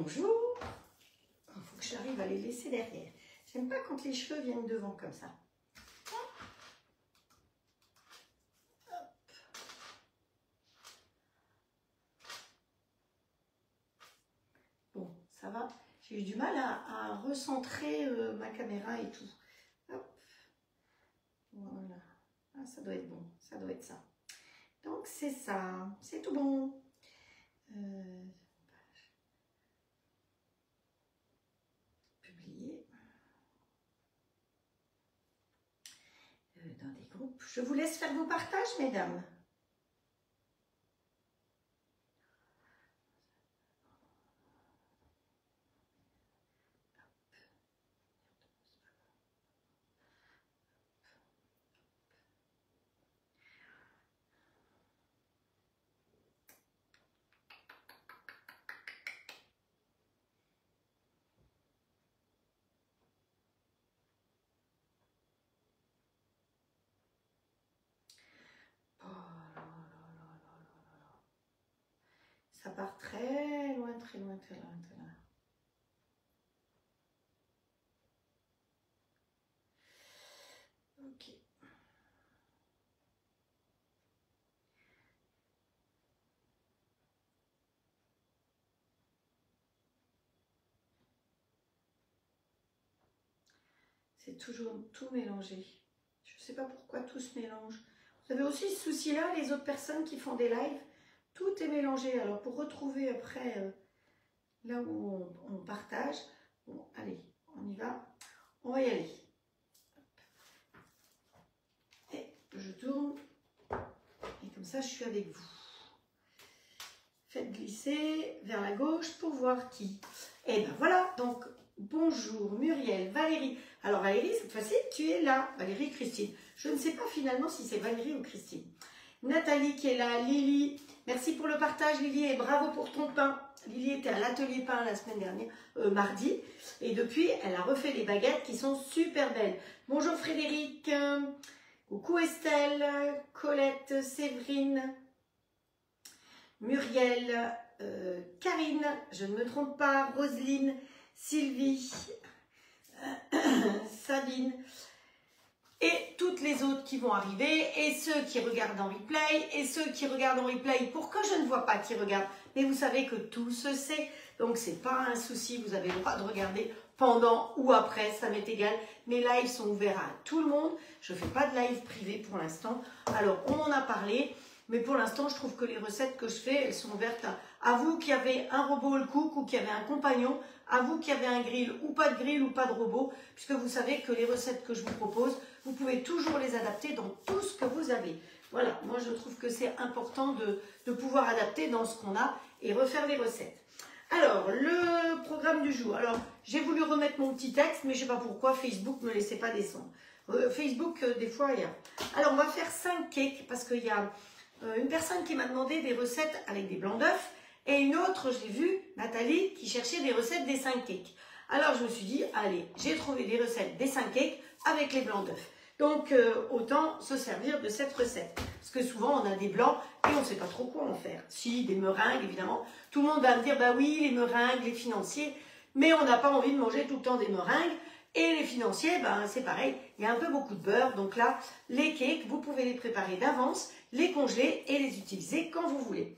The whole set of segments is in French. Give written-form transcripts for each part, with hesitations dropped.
bonjour. Il faut que j'arrive à les laisser derrière. J'aime pas quand les cheveux viennent devant comme ça. Hop. Bon, ça va. J'ai eu du mal à recentrer ma caméra et tout. Hop. Voilà. Ah, ça doit être bon. Ça doit être ça. Donc, c'est ça. C'est tout bon. Publier. Dans des groupes. Je vous laisse faire vos partages, mesdames. Ça part très loin, très loin, très loin, très loin. Ok. C'est toujours tout mélangé. Je ne sais pas pourquoi tout se mélange. Vous avez aussi ce souci-là, les autres personnes qui font des lives, tout est mélangé. Alors pour retrouver après là où on partage, bon, allez, on y va. On va y aller. Et je tourne. Et comme ça, je suis avec vous. Faites glisser vers la gauche pour voir qui. Et ben voilà, donc bonjour Muriel, Valérie. Alors Valérie, cette fois-ci, tu es là. Valérie, Christine. Je ne sais pas finalement si c'est Valérie ou Christine. Nathalie qui est là, Lily. Merci pour le partage Lily et bravo pour ton pain. Lily était à l'atelier pain la semaine dernière, mardi. Et depuis, elle a refait des baguettes qui sont super belles. Bonjour Frédéric. Coucou Estelle, Colette, Séverine, Muriel, Karine, je ne me trompe pas, Roselyne, Sylvie, Sabine et toutes les autres qui vont arriver et ceux qui regardent en replay et ceux qui regardent en replay pour que je ne vois pas qui regardent. Mais vous savez que tout se sait, donc c'est pas un souci, vous avez le droit de regarder pendant ou après, ça m'est égal. Mes lives sont ouverts à tout le monde, je ne fais pas de live privé pour l'instant. Alors on en a parlé, mais pour l'instant je trouve que les recettes que je fais, elles sont ouvertes à vous qui avez un robot all cook ou qui avez un compagnon, à vous qui avez un grill ou pas de grill ou pas de robot, puisque vous savez que les recettes que je vous propose, vous pouvez toujours les adapter dans tout ce que vous avez. Voilà, moi je trouve que c'est important de pouvoir adapter dans ce qu'on a et refaire les recettes. Alors, le programme du jour. Alors, j'ai voulu remettre mon petit texte, mais je ne sais pas pourquoi Facebook ne me laissait pas descendre. Facebook, des fois, il y a... Alors, on va faire 5 cakes, parce qu'il y a une personne qui m'a demandé des recettes avec des blancs d'œufs, et une autre, j'ai vu, Nathalie, qui cherchait des recettes des 5 cakes. Alors, je me suis dit, allez, j'ai trouvé des recettes des 5 cakes avec les blancs d'œufs. Donc, autant se servir de cette recette. Parce que souvent, on a des blancs et on ne sait pas trop quoi en faire. Si, des meringues, évidemment. Tout le monde va me dire, bah oui, les meringues, les financiers. Mais on n'a pas envie de manger tout le temps des meringues. Et les financiers, ben, c'est pareil. Il y a un peu beaucoup de beurre. Donc là, les cakes, vous pouvez les préparer d'avance, les congeler et les utiliser quand vous voulez.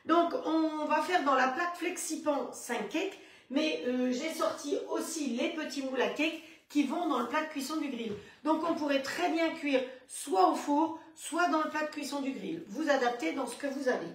Donc, on va faire dans la plaque FlexiPan 5 cakes. Mais j'ai sorti aussi les petits moules à cake qui vont dans le plat de cuisson du grill. Donc on pourrait très bien cuire soit au four, soit dans le plat de cuisson du grill. Vous adaptez dans ce que vous avez.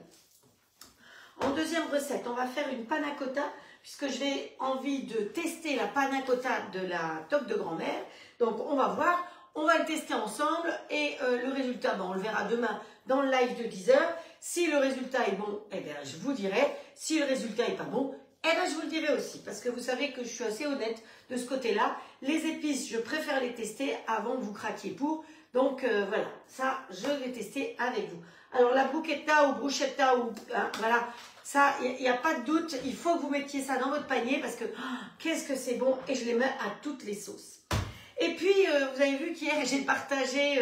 En deuxième recette, on va faire une panna cotta, puisque j'ai envie de tester la panna cotta de la toque de grand-mère. Donc on va voir, on va le tester ensemble et le résultat, ben, on le verra demain dans le live de 10 h. Si le résultat est bon, eh bien, je vous dirai. Si le résultat n'est pas bon, eh bien, je vous le dirai aussi, parce que vous savez que je suis assez honnête de ce côté-là. Les épices, je préfère les tester avant que vous craquiez pour. Donc, voilà, ça, je vais tester avec vous. Alors, la bruschetta ou bruschetta, ou, hein, voilà, ça, il n'y a pas de doute. Il faut que vous mettiez ça dans votre panier, parce que, oh, qu'est-ce que c'est bon. Et je les mets à toutes les sauces. Et puis, vous avez vu qu'hier, j'ai partagé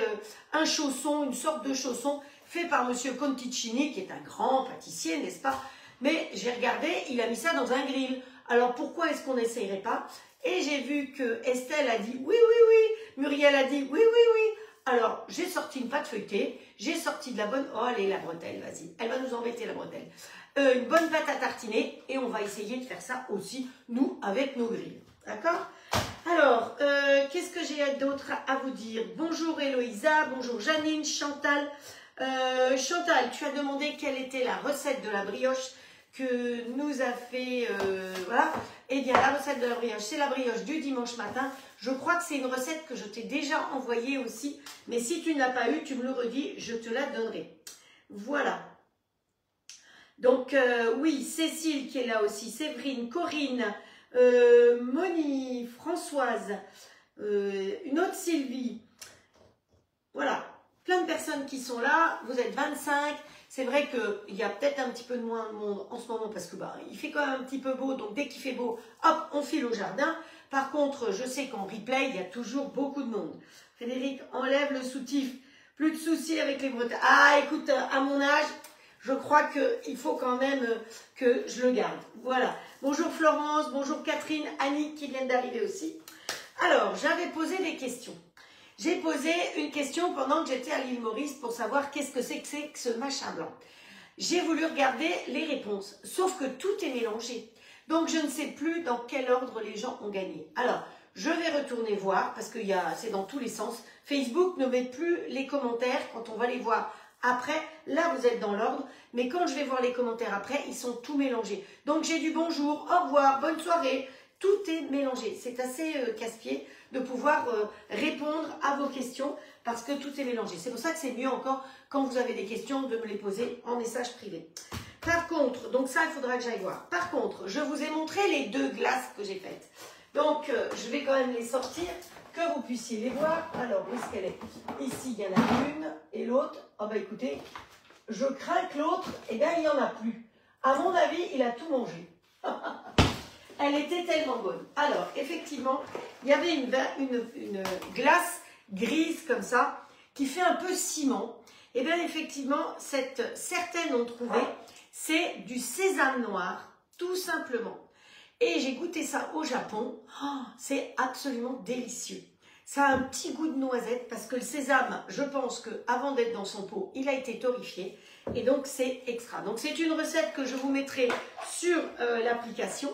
un chausson, une sorte de chausson, fait par Monsieur Conticini, qui est un grand pâtissier, n'est-ce pas? Mais j'ai regardé, il a mis ça dans un grill. Alors pourquoi est-ce qu'on n'essayerait pas? Et j'ai vu que Estelle a dit oui, oui, oui. Muriel a dit oui, oui, oui. Alors, j'ai sorti une pâte feuilletée, j'ai sorti de la bonne... Oh, allez, la bretelle, vas-y. Elle va nous embêter, la bretelle. Une bonne pâte à tartiner et on va essayer de faire ça aussi, nous, avec nos grilles. D'accord? Alors, qu'est-ce que j'ai d'autre à vous dire? Bonjour Héloïsa, bonjour Janine, Chantal. Chantal, tu as demandé quelle était la recette de la brioche que nous a fait... voilà. Eh bien, la recette de la brioche, c'est la brioche du dimanche matin. Je crois que c'est une recette que je t'ai déjà envoyée aussi. Mais si tu ne l'as pas eu, tu me le redis, je te la donnerai. Voilà. Donc, oui, Cécile qui est là aussi, Séverine, Corinne, Moni, Françoise, une autre Sylvie. Voilà, plein de personnes qui sont là. Vous êtes 25. C'est vrai qu'il y a peut-être un petit peu de moins de monde en ce moment parce que bah, il fait quand même un petit peu beau. Donc, dès qu'il fait beau, hop, on file au jardin. Par contre, je sais qu'en replay, il y a toujours beaucoup de monde. Frédéric, enlève le soutif. Plus de soucis avec les bretelles. Ah, écoute, à mon âge, je crois qu'il faut quand même que je le garde. Voilà. Bonjour Florence, bonjour Catherine, Annie qui viennent d'arriver aussi. Alors, j'avais posé des questions. J'ai posé une question pendant que j'étais à l'île Maurice pour savoir qu'est-ce que c'est que ce machin blanc. J'ai voulu regarder les réponses, sauf que tout est mélangé. Donc, je ne sais plus dans quel ordre les gens ont gagné. Alors, je vais retourner voir, parce que c'est dans tous les sens. Facebook ne met plus les commentaires quand on va les voir après. Là, vous êtes dans l'ordre, mais quand je vais voir les commentaires après, ils sont tout mélangés. Donc, j'ai du bonjour, au revoir, bonne soirée. Tout est mélangé. C'est assez casse-pied de pouvoir répondre à vos questions parce que tout est mélangé. C'est pour ça que c'est mieux encore quand vous avez des questions de me les poser en message privé. Par contre, donc ça, il faudra que j'aille voir. Par contre, je vous ai montré les 2 glaces que j'ai faites. Donc, je vais quand même les sortir, que vous puissiez les voir. Alors, où est-ce qu'elle est? Ici, il y en a une et l'autre. Oh, bah écoutez, je crains que l'autre, eh bien, il n'y en a plus. À mon avis, il a tout mangé. Elle était tellement bonne. Alors, effectivement, il y avait une glace grise comme ça, qui fait un peu ciment. Et bien, effectivement, certaines ont trouvé, c'est du sésame noir, tout simplement. Et j'ai goûté ça au Japon. Oh, c'est absolument délicieux. Ça a un petit goût de noisette parce que le sésame, je pense qu'avant d'être dans son pot, il a été torréfié. Et donc, c'est extra. Donc, c'est une recette que je vous mettrai sur l'application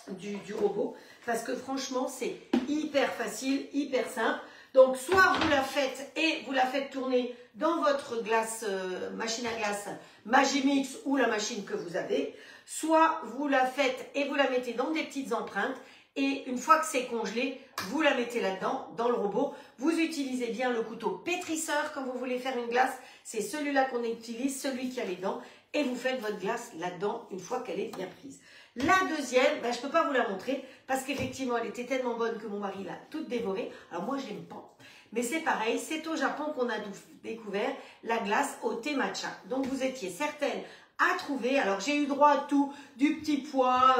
du robot parce que franchement, c'est hyper facile, hyper simple. Donc, soit vous la faites et vous la faites tourner dans votre glace, machine à glace Magimix ou la machine que vous avez, soit vous la faites et vous la mettez dans des petites empreintes et une fois que c'est congelé, vous la mettez là-dedans, dans le robot. Vous utilisez bien le couteau pétrisseur quand vous voulez faire une glace. C'est celui-là qu'on utilise, celui qui a les dents. Et vous faites votre glace là-dedans une fois qu'elle est bien prise. La deuxième, ben, je ne peux pas vous la montrer parce qu'effectivement, elle était tellement bonne que mon mari l'a toute dévorée. Alors moi, je n'aime pas. Mais c'est pareil, c'est au Japon qu'on a découvert la glace au thé matcha. Donc, vous étiez certaines à trouver. Alors, j'ai eu droit à tout, du petit pois,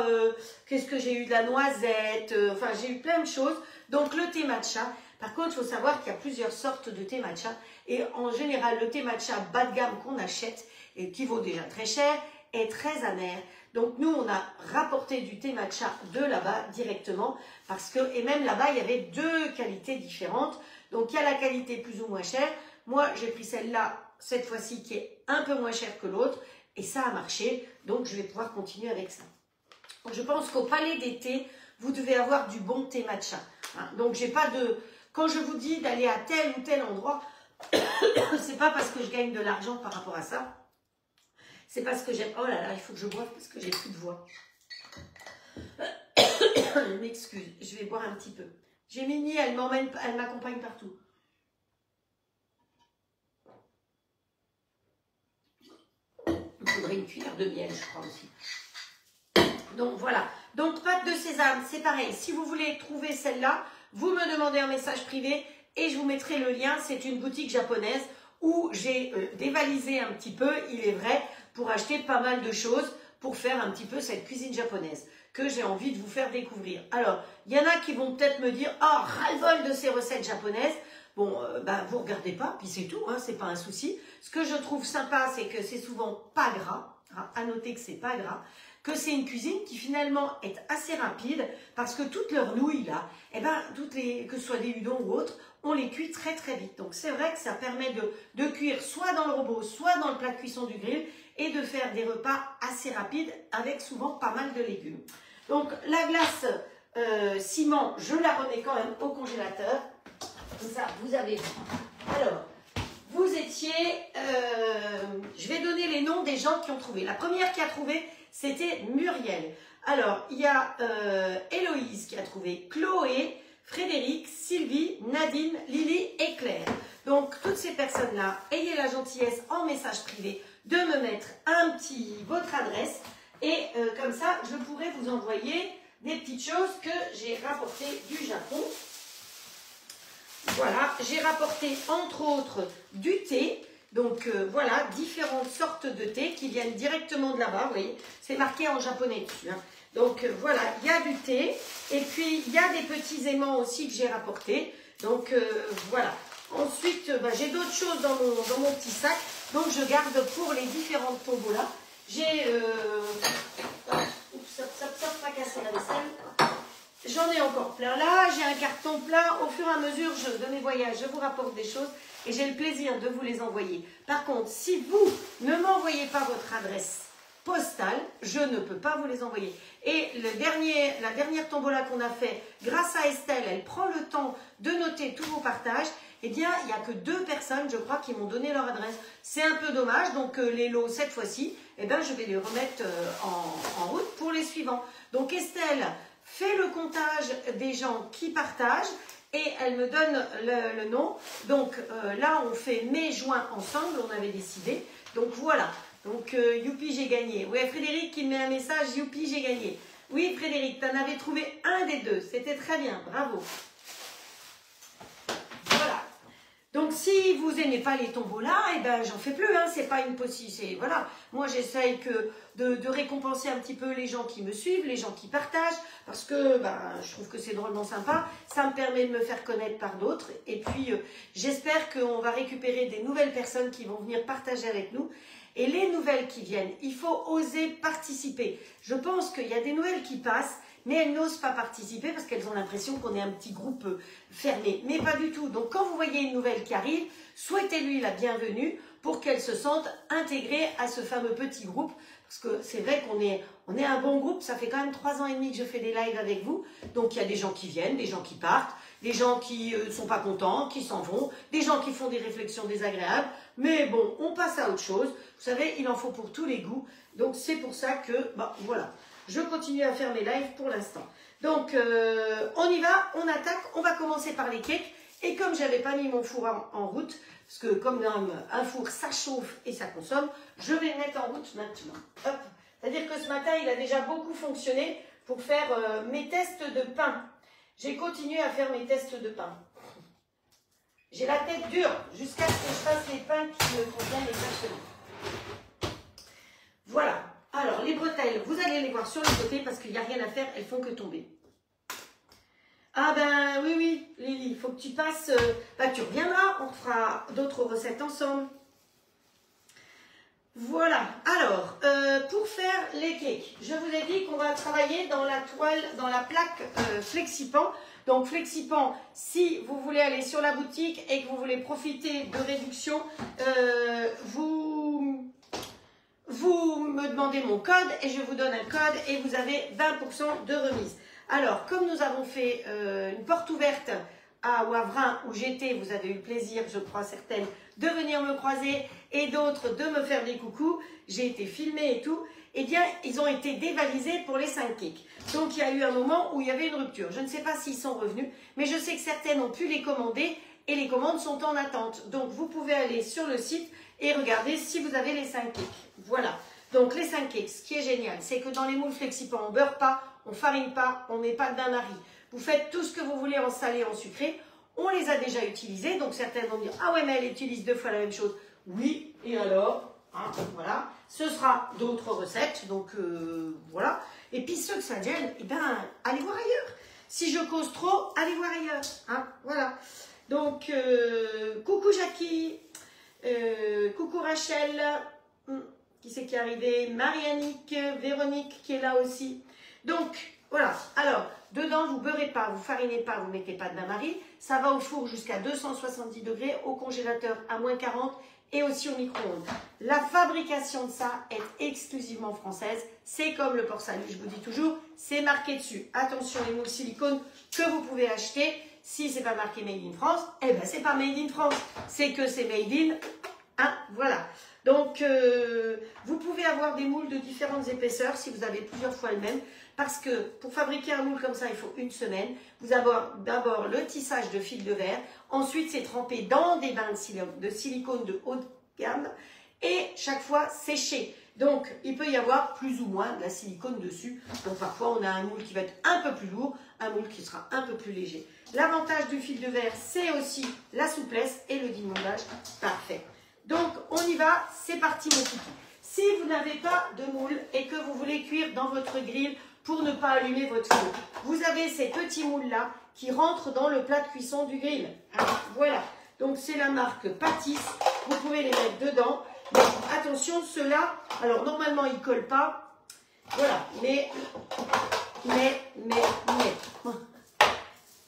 qu'est-ce que j'ai eu, de la noisette, enfin, j'ai eu plein de choses. Donc, le thé matcha. Par contre, il faut savoir qu'il y a plusieurs sortes de thé matcha. Et en général, le thé matcha bas de gamme qu'on achète, et qui vaut déjà très cher, est très amer. Donc, nous, on a rapporté du thé matcha de là-bas directement. Parce que, et même là-bas, il y avait 2 qualités différentes. Donc, il y a la qualité plus ou moins chère. Moi, j'ai pris celle-là, cette fois-ci, qui est un peu moins chère que l'autre. Et ça a marché. Donc, je vais pouvoir continuer avec ça. Donc, je pense qu'au Palais d'été, vous devez avoir du bon thé matcha. Hein. Donc, j'ai pas de... Quand je vous dis d'aller à tel ou tel endroit, c'est pas parce que je gagne de l'argent par rapport à ça. C'est parce que j'aime... Oh là là, il faut que je boive parce que j'ai plus de voix. Je m'excuse, je vais boire un petit peu. J'ai Mini, elle m'accompagne partout. Il faudrait une cuillère de miel, je crois aussi. Donc voilà. Donc pâte de sésame, c'est pareil. Si vous voulez trouver celle-là, vous me demandez un message privé et je vous mettrai le lien. C'est une boutique japonaise où j'ai dévalisé un petit peu, il est vrai, pour acheter pas mal de choses pour faire un petit peu cette cuisine japonaise que j'ai envie de vous faire découvrir. Alors, il y en a qui vont peut-être me dire « Oh, ras-le-bol de ces recettes japonaises !» Bon, vous regardez pas, puis c'est tout, hein, c'est pas un souci. Ce que je trouve sympa, c'est que c'est souvent pas gras. Hein, à noter que c'est pas gras. que c'est une cuisine qui finalement est assez rapide parce que toutes leurs nouilles là, eh ben, que ce soit des udons ou autres, on les cuit très très vite. Donc c'est vrai que ça permet de cuire soit dans le robot, soit dans le plat de cuisson du grill et de faire des repas assez rapides avec souvent pas mal de légumes. Donc la glace ciment, je la remets quand même au congélateur. Comme ça, vous avez vu. Alors, vous étiez... je vais donner les noms des gens qui ont trouvé. La première qui a trouvé, c'était Muriel. Alors, il y a Héloïse qui a trouvé, Chloé, Frédéric, Sylvie, Nadine, Lily et Claire. Donc, toutes ces personnes-là, ayez la gentillesse en message privé de me mettre votre adresse et comme ça, je pourrai vous envoyer des petites choses que j'ai rapportées du Japon. Voilà, j'ai rapporté entre autres du thé. Donc voilà, différentes sortes de thé qui viennent directement de là-bas, vous voyez, c'est marqué en japonais dessus. Hein. Donc voilà, il y a du thé et puis il y a des petits aimants aussi que j'ai rapportés. Donc voilà. Ensuite, j'ai d'autres choses dans mon petit sac, donc je garde pour les différentes tombolas. J'ai... pas casser la vaisselle. J'en ai encore plein là, j'ai un carton plein. Au fur et à mesure de mes voyages, je vous rapporte des choses et j'ai le plaisir de vous les envoyer. Par contre, si vous ne m'envoyez pas votre adresse postale, je ne peux pas vous les envoyer. Et la dernière tombola qu'on a fait, grâce à Estelle, elle prend le temps de noter tous vos partages. Eh bien, il n'y a que 2 personnes, je crois, qui m'ont donné leur adresse. C'est un peu dommage, donc les lots, cette fois-ci, eh ben, je vais les remettre en route pour les suivants. Donc Estelle fait le comptage des gens qui partagent et elle me donne le nom. Donc là, on fait mai-juin ensemble, on avait décidé. Donc voilà, donc youpi, j'ai gagné. Oui, Frédéric qui me met un message, youpi, j'ai gagné. Oui, Frédéric, tu en avais trouvé un des 2, c'était très bien, bravo. Donc, si vous n'aimez pas les tombolas, eh ben, j'en fais plus, hein, c'est pas une possibilité. Voilà, moi j'essaye de récompenser un petit peu les gens qui me suivent, les gens qui partagent, parce que je trouve que c'est drôlement sympa. Ça me permet de me faire connaître par d'autres. Et puis, j'espère qu'on va récupérer des nouvelles personnes qui vont venir partager avec nous. Et les nouvelles qui viennent, il faut oser participer. Je pense qu'il y a des nouvelles qui passent, mais elles n'osent pas participer parce qu'elles ont l'impression qu'on est un petit groupe fermé. Mais pas du tout. Donc quand vous voyez une nouvelle qui arrive, souhaitez-lui la bienvenue pour qu'elle se sente intégrée à ce fameux petit groupe. Parce que c'est vrai qu'on est un bon groupe, ça fait quand même 3 ans et demi que je fais des lives avec vous. Donc il y a des gens qui viennent, des gens qui partent, des gens qui ne sont pas contents, qui s'en vont, des gens qui font des réflexions désagréables. Mais bon, on passe à autre chose. Vous savez, il en faut pour tous les goûts. Donc c'est pour ça que, voilà. Je continue à faire mes lives pour l'instant. Donc, on y va, on attaque. On va commencer par les cakes. Et comme je n'avais pas mis mon four en route, parce que comme un four, ça chauffe et ça consomme, je vais le mettre en route maintenant. Hop. C'est-à-dire que ce matin, il a déjà beaucoup fonctionné pour faire mes tests de pain. J'ai continué à faire mes tests de pain. J'ai la tête dure jusqu'à ce que je fasse les pains qui me conviennent exactement. Voilà. Alors, les bretelles, vous allez les voir sur le côté parce qu'il n'y a rien à faire, elles font que tomber. Ah ben oui, Lily, il faut que tu passes, tu reviendras, on fera d'autres recettes ensemble. Voilà, alors, pour faire les cakes, je vous ai dit qu'on va travailler dans la toile, dans la plaque Flexipan. Donc Flexipan, si vous voulez aller sur la boutique et que vous voulez profiter de réduction, vous me demandez mon code et je vous donne un code et vous avez 20% de remise. Alors, comme nous avons fait une porte ouverte à Wavrin où j'étais, vous avez eu le plaisir, je crois certaines, de venir me croiser et d'autres de me faire des coucous, j'ai été filmée et tout, eh bien, ils ont été dévalisés pour les 5 cakes. Donc, il y a eu un moment où il y avait une rupture. Je ne sais pas s'ils sont revenus, mais je sais que certaines ont pu les commander et les commandes sont en attente. Donc, vous pouvez aller sur le site et regarder si vous avez les 5 cakes. Voilà. Donc, les 5 cakes, ce qui est génial, c'est que dans les moules Flexipan, on ne beurre pas, on ne farine pas, on ne met pas de bain-marie. Vous faites tout ce que vous voulez en salé, en sucré. On les a déjà utilisés. Donc, certaines vont me dire, ah ouais, mais elle utilise 2 fois la même chose. Oui, et alors hein, voilà. Ce sera d'autres recettes. Donc, voilà. Et puis, ceux que ça gêne, eh ben, allez voir ailleurs. Si je cause trop, allez voir ailleurs. Hein, voilà. Donc, coucou Jackie. Coucou Rachel. Qui c'est qui est arrivé? Marianique, Véronique qui est là aussi. Donc, voilà. Alors, dedans, vous beurrez pas, vous farinez pas, vous mettez pas de bain-marie. Ça va au four jusqu'à 270 degrés, au congélateur à moins 40 et aussi au micro-ondes. La fabrication de ça est exclusivement française. C'est comme le porcelain, je vous dis toujours, c'est marqué dessus. Attention, les moules silicone que vous pouvez acheter, si c'est pas marqué Made in France, eh ben c'est pas Made in France, c'est que c'est Made in, hein, voilà. Donc, vous pouvez avoir des moules de différentes épaisseurs si vous avez plusieurs fois le même. Parce que pour fabriquer un moule comme ça, il faut une semaine. Vous avez d'abord le tissage de fil de verre. Ensuite, c'est trempé dans des bains de silicone de haute gamme. Et chaque fois, séché. Donc, il peut y avoir plus ou moins de la silicone dessus. Donc, parfois, on a un moule qui va être un peu plus lourd, un moule qui sera un peu plus léger. L'avantage du fil de verre, c'est aussi la souplesse et le dimontage parfait. Donc, on y va, c'est parti mon kiki. Si vous n'avez pas de moule et que vous voulez cuire dans votre grille pour ne pas allumer votre four, vous avez ces petits moules-là qui rentrent dans le plat de cuisson du grill. Voilà, donc c'est la marque Patis, vous pouvez les mettre dedans. Mais attention, ceux-là, alors normalement ils ne collent pas, voilà, mais.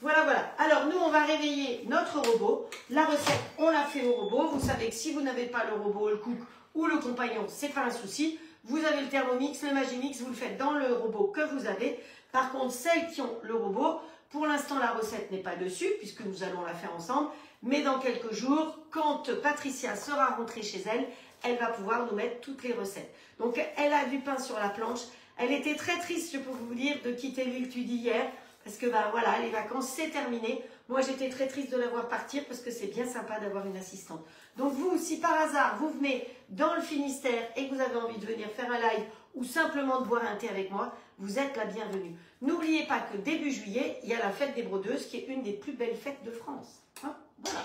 Voilà. Alors, nous, on va réveiller notre robot. La recette, on l'a fait au robot. Vous savez que si vous n'avez pas le robot, le cook ou le compagnon, c'est pas un souci. Vous avez le Thermomix, le Magimix, vous le faites dans le robot que vous avez. Par contre, celles qui ont le robot, pour l'instant, la recette n'est pas dessus, puisque nous allons la faire ensemble. Mais dans quelques jours, quand Patricia sera rentrée chez elle, elle va pouvoir nous mettre toutes les recettes. Donc, elle a du pain sur la planche. Elle était très triste, je peux vous dire, de quitter l'île Tudy hier. Parce que ben voilà, les vacances, c'est terminé. Moi, j'étais très triste de la voir partir parce que c'est bien sympa d'avoir une assistante. Donc vous, si par hasard, vous venez dans le Finistère et que vous avez envie de venir faire un live ou simplement de boire un thé avec moi, vous êtes la bienvenue. N'oubliez pas que début juillet, il y a la fête des brodeuses qui est une des plus belles fêtes de France. Hein, voilà.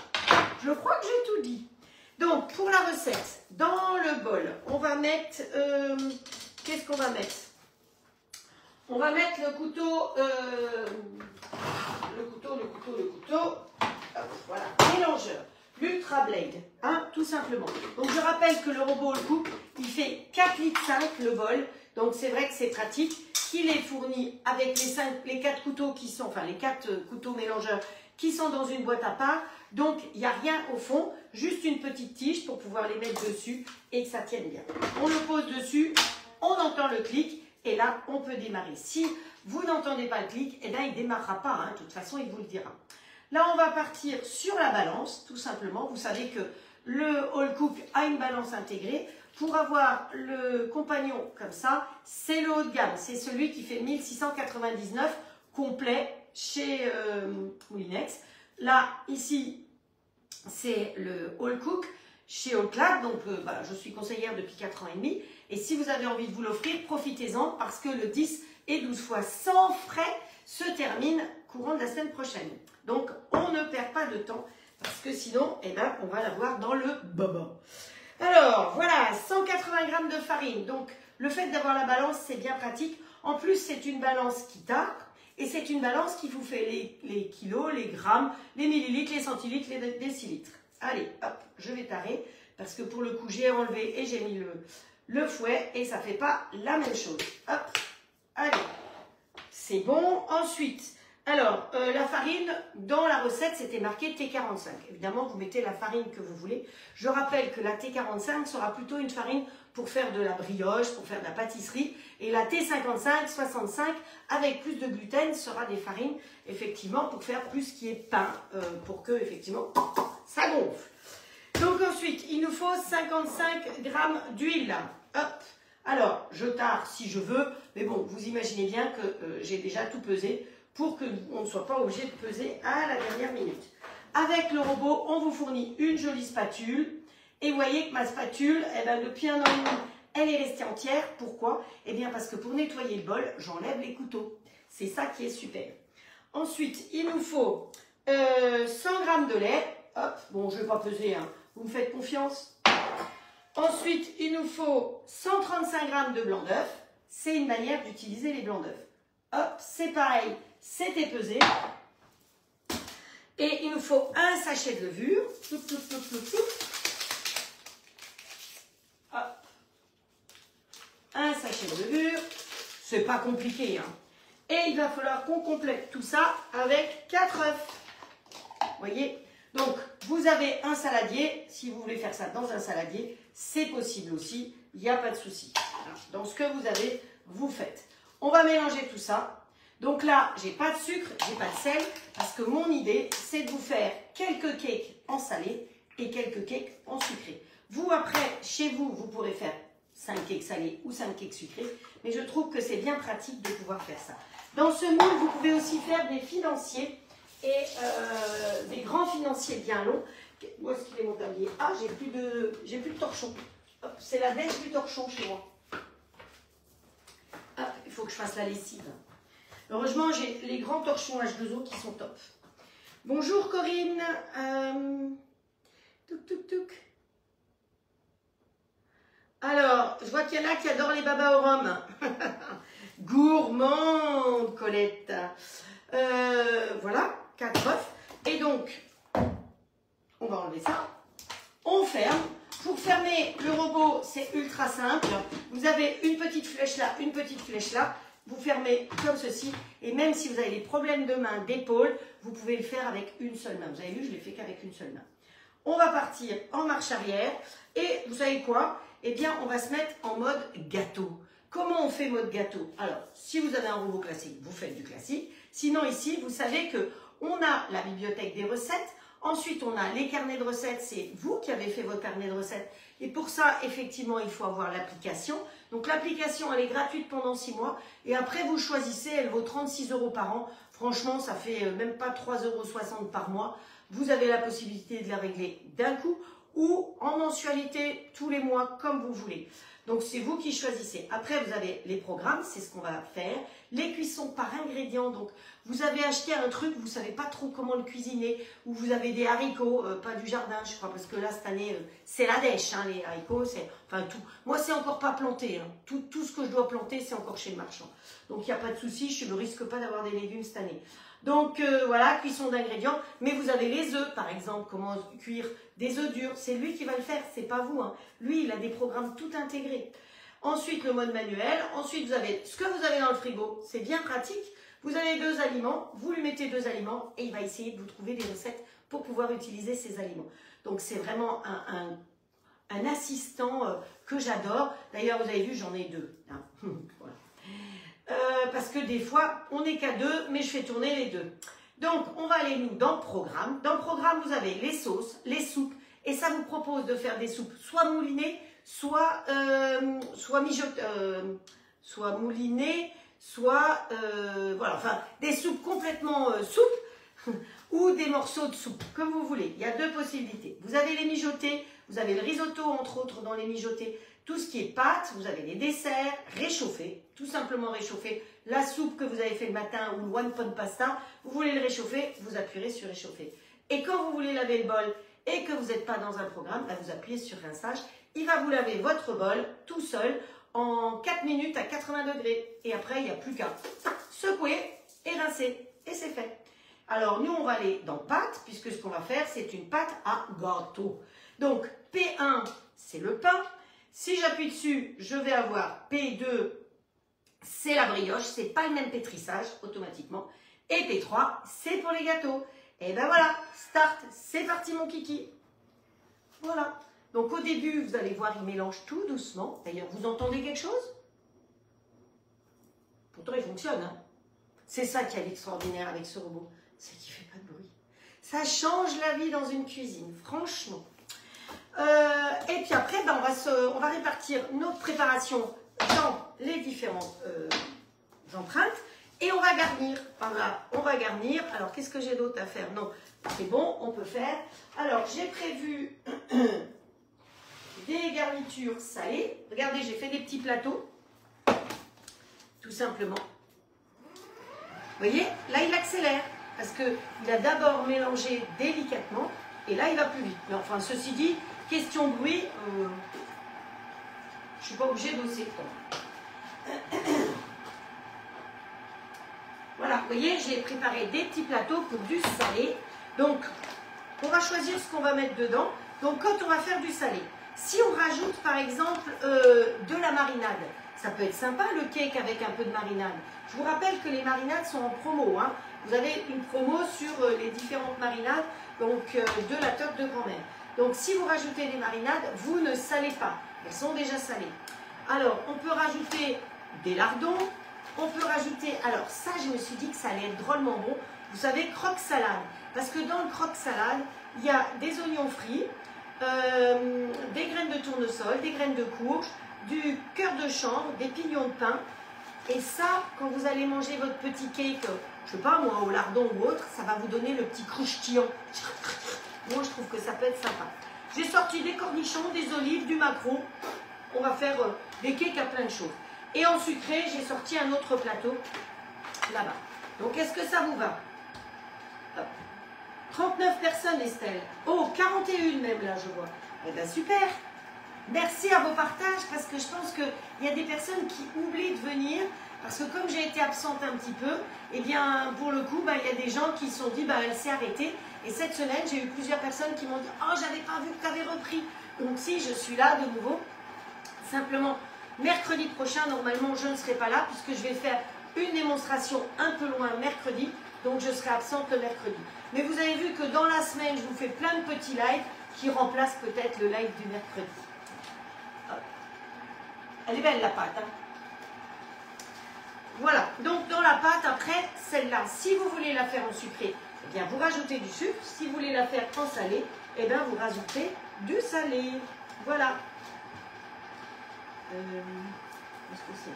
Je crois que j'ai tout dit. Donc, pour la recette, dans le bol, on va mettre... qu'est-ce qu'on va mettre? On va mettre le couteau, hop, voilà, mélangeur, l'Ultra Blade, hein, tout simplement. Donc je rappelle que le robot, le coupe, il fait 4,5 litres le bol, donc c'est vrai que c'est pratique, qu'il est fourni avec les 4 couteaux qui sont, enfin les 4 couteaux mélangeurs qui sont dans une boîte à part, donc il n'y a rien au fond, juste une petite tige pour pouvoir les mettre dessus et que ça tienne bien. On le pose dessus, on entend le clic, et là, on peut démarrer. Si vous n'entendez pas le clic, eh bien, il ne démarrera pas. Hein. De toute façon, il vous le dira. Là, on va partir sur la balance, tout simplement. Vous savez que le All Cook a une balance intégrée. Pour avoir le compagnon comme ça, c'est le haut de gamme. C'est celui qui fait 1699 complet chez Moulinex. Là, ici, c'est le All Cook chez All-Clad. Donc, voilà, je suis conseillère depuis 4 ans et demi. Et si vous avez envie de vous l'offrir, profitez-en parce que le 10 et 12 fois sans frais se termine courant de la semaine prochaine. Donc, on ne perd pas de temps parce que sinon, eh ben, on va l'avoir dans le bobo. Alors, voilà, 180 g de farine. Donc, le fait d'avoir la balance, c'est bien pratique. En plus, c'est une balance qui tape et c'est une balance qui vous fait les kilos, les grammes, les millilitres, les centilitres, les décilitres. Allez, hop, je vais tarer parce que pour le coup, j'ai enlevé et j'ai mis le fouet et ça ne fait pas la même chose. Hop, allez, c'est bon. Ensuite, alors, la farine, dans la recette, c'était marqué T45. Évidemment, vous mettez la farine que vous voulez. Je rappelle que la T45 sera plutôt une farine pour faire de la brioche, pour faire de la pâtisserie. Et la T55, 65, avec plus de gluten, sera des farines, effectivement, pour faire plus ce qui est pain, pour que, effectivement, ça gonfle. Donc ensuite, il nous faut 55 g d'huile. Hop. Alors, je tare si je veux, mais bon, vous imaginez bien que j'ai déjà tout pesé pour qu'on ne soit pas obligé de peser à la dernière minute. Avec le robot, on vous fournit une jolie spatule. Et vous voyez que ma spatule, eh ben, depuis un an et demi, elle est restée entière. Pourquoi? Eh bien, parce que pour nettoyer le bol, j'enlève les couteaux. C'est ça qui est super. Ensuite, il nous faut 100 g de lait. Hop, bon, je ne vais pas peser, hein. Vous me faites confiance? Ensuite, il nous faut 135 g de blanc d'œuf. C'est une manière d'utiliser les blancs d'œuf. Hop, c'est pareil, c'était pesé. Et il nous faut un sachet de levure. Hop. chercher le levure. C'est pas compliqué, hein. Et il va falloir qu'on complète tout ça avec 4 œufs. Vous voyez? Donc, vous avez un saladier. Si vous voulez faire ça dans un saladier, c'est possible aussi. Il n'y a pas de souci. Voilà. Dans ce que vous avez, vous faites. On va mélanger tout ça. Donc là, j'ai pas de sucre, j'ai pas de sel, parce que mon idée, c'est de vous faire quelques cakes en salé et quelques cakes en sucré. Vous, après, chez vous, vous pourrez faire 5 cakes salés ou 5 cakes sucrés, mais je trouve que c'est bien pratique de pouvoir faire ça. Dans ce moule, vous pouvez aussi faire des financiers et des grands financiers bien longs. Où est-ce qu'il est mon tablier? Ah, j'ai plus de torchon. C'est la dèche du torchon chez moi. Ah, il faut que je fasse la lessive. Heureusement, j'ai les grands torchons H2O qui sont top. Bonjour Corinne. Touc, touc, touc. Alors, je vois qu'il y en a qui adorent les babas au rhum. Gourmande, Colette. Voilà, 4 œufs. Et donc, on va enlever ça. On ferme. Pour fermer le robot, c'est ultra simple. Vous avez une petite flèche là, une petite flèche là. Vous fermez comme ceci. Et même si vous avez des problèmes de main, d'épaule, vous pouvez le faire avec une seule main. Vous avez vu, je l'ai fait qu'avec une seule main. On va partir en marche arrière. Et vous savez quoi? Eh bien, on va se mettre en mode gâteau. Comment on fait mode gâteau? Alors, si vous avez un robot classique, vous faites du classique. Sinon, ici, vous savez qu'on a la bibliothèque des recettes. Ensuite, on a les carnets de recettes. C'est vous qui avez fait votre carnet de recettes. Et pour ça, effectivement, il faut avoir l'application. Donc, l'application, elle est gratuite pendant 6 mois. Et après, vous choisissez. Elle vaut 36 € par an. Franchement, ça fait même pas 3,60 € par mois. Vous avez la possibilité de la régler d'un coup ou en mensualité tous les mois, comme vous voulez. Donc, c'est vous qui choisissez. Après, vous avez les programmes, c'est ce qu'on va faire. Les cuissons par ingrédients. Donc, vous avez acheté un truc, vous ne savez pas trop comment le cuisiner. Ou vous avez des haricots, pas du jardin, je crois, parce que là, cette année, c'est la dèche, hein, les haricots. Enfin, tout. Moi, c'est encore pas planté. Hein. Tout ce que je dois planter, c'est encore chez le marchand. Donc, il n'y a pas de souci, je ne risque pas d'avoir des légumes cette année. Donc, voilà, cuisson d'ingrédients. Mais vous avez les œufs, par exemple, comment cuire des œufs durs. C'est lui qui va le faire, c'est pas vous. Hein. Lui, il a des programmes tout intégrés. Ensuite, le mode manuel. Ensuite, vous avez ce que vous avez dans le frigo. C'est bien pratique. Vous avez 2 aliments. Vous lui mettez 2 aliments et il va essayer de vous trouver des recettes pour pouvoir utiliser ces aliments. Donc, c'est vraiment un assistant que j'adore. D'ailleurs, vous avez vu, j'en ai 2. Hein. Voilà. Parce que des fois, on n'est qu'à 2, mais je fais tourner les 2. Donc, on va aller, nous, dans le programme. Dans le programme, vous avez les sauces, les soupes. Et ça vous propose de faire des soupes soit moulinées, soit moulinées, soit, voilà, enfin, des soupes complètement soupes ou des morceaux de soupe, comme vous voulez. Il y a 2 possibilités. Vous avez les mijotés, vous avez le risotto, entre autres, dans les mijotés. Tout ce qui est pâtes, vous avez les desserts réchauffés, tout simplement réchauffés. La soupe que vous avez fait le matin ou le one pot pasta, vous voulez le réchauffer, vous appuyez sur réchauffer. Et quand vous voulez laver le bol et que vous n'êtes pas dans un programme, là, vous appuyez sur rinçage. Il va vous laver votre bol tout seul en 4 minutes à 80 degrés. Et après, il n'y a plus qu'à secouer et rincer. Et c'est fait. Alors, nous, on va aller dans pâte, puisque ce qu'on va faire, c'est une pâte à gâteau. Donc, P1, c'est le pain. Si j'appuie dessus, je vais avoir P2, c'est la brioche. C'est pas le même pétrissage, automatiquement. Et P3, c'est pour les gâteaux. Et ben voilà, start, c'est parti mon kiki. Voilà. Donc, au début, vous allez voir, il mélange tout doucement. D'ailleurs, vous entendez quelque chose? Pourtant, il fonctionne. Hein. C'est ça qui est extraordinaire avec ce robot. C'est qu'il ne fait pas de bruit. Ça change la vie dans une cuisine, franchement. Et puis après, ben, on va répartir notre préparation dans les différentes empreintes. Et on va garnir. Voilà, on va garnir. Alors, qu'est-ce que j'ai d'autre à faire? Non, c'est bon, on peut faire. Alors, j'ai prévu des garnitures salées. Regardez, j'ai fait des petits plateaux. Tout simplement. Vous voyez, là, il accélère. Parce qu'il a d'abord mélangé délicatement. Et là, il va plus vite. Mais enfin, ceci dit, question bruit, je ne suis pas obligée d'osser. Voilà, vous voyez, j'ai préparé des petits plateaux pour du salé. Donc, on va choisir ce qu'on va mettre dedans. Donc, quand on va faire du salé, si on rajoute, par exemple, de la marinade, Ça peut être sympa le cake avec un peu de marinade. Je vous rappelle que les marinades sont en promo. Hein. Vous avez une promo sur les différentes marinades donc, de la tarte de grand-mère. Donc si vous rajoutez des marinades, vous ne salez pas. Elles sont déjà salées. Alors, on peut rajouter des lardons. On peut rajouter... Alors ça, je me suis dit que ça allait être drôlement bon. Vous savez, croque-salade. Parce que dans le croque-salade, il y a des oignons frits, des graines de tournesol, des graines de courge, du cœur de chanvre, des pignons de pain. Et ça, quand vous allez manger votre petit cake, je sais pas moi, au lardon ou autre, ça va vous donner le petit croustillant. Moi, je trouve que ça peut être sympa. J'ai sorti des cornichons, des olives, du maquereau. On va faire des cakes à plein de choses. Et en sucré, j'ai sorti un autre plateau là-bas. Donc, est-ce que ça vous va? 39 personnes, Estelle. Oh, 41 même, là, je vois. Eh bien, super. Merci à vos partages, parce que je pense qu'il y a des personnes qui oublient de venir, parce que comme j'ai été absente un petit peu, eh bien, pour le coup, il y a des gens qui se sont dit, elle s'est arrêtée. Et cette semaine, j'ai eu plusieurs personnes qui m'ont dit, oh, j'avais pas vu que tu avais repris. Donc, si, je suis là de nouveau. Simplement, mercredi prochain, normalement, je ne serai pas là, puisque je vais faire une démonstration un peu loin mercredi. Donc, je serai absente le mercredi. Mais vous avez vu que dans la semaine, je vous fais plein de petits lives qui remplacent peut-être le live du mercredi. Elle est belle, la pâte. Hein. Voilà. Donc, dans la pâte, après, celle-là, si vous voulez la faire en sucré, eh bien, vous rajoutez du sucre. Si vous voulez la faire en salé, eh bien, vous rajoutez du salé. Voilà. Qu'est-ce que c'est?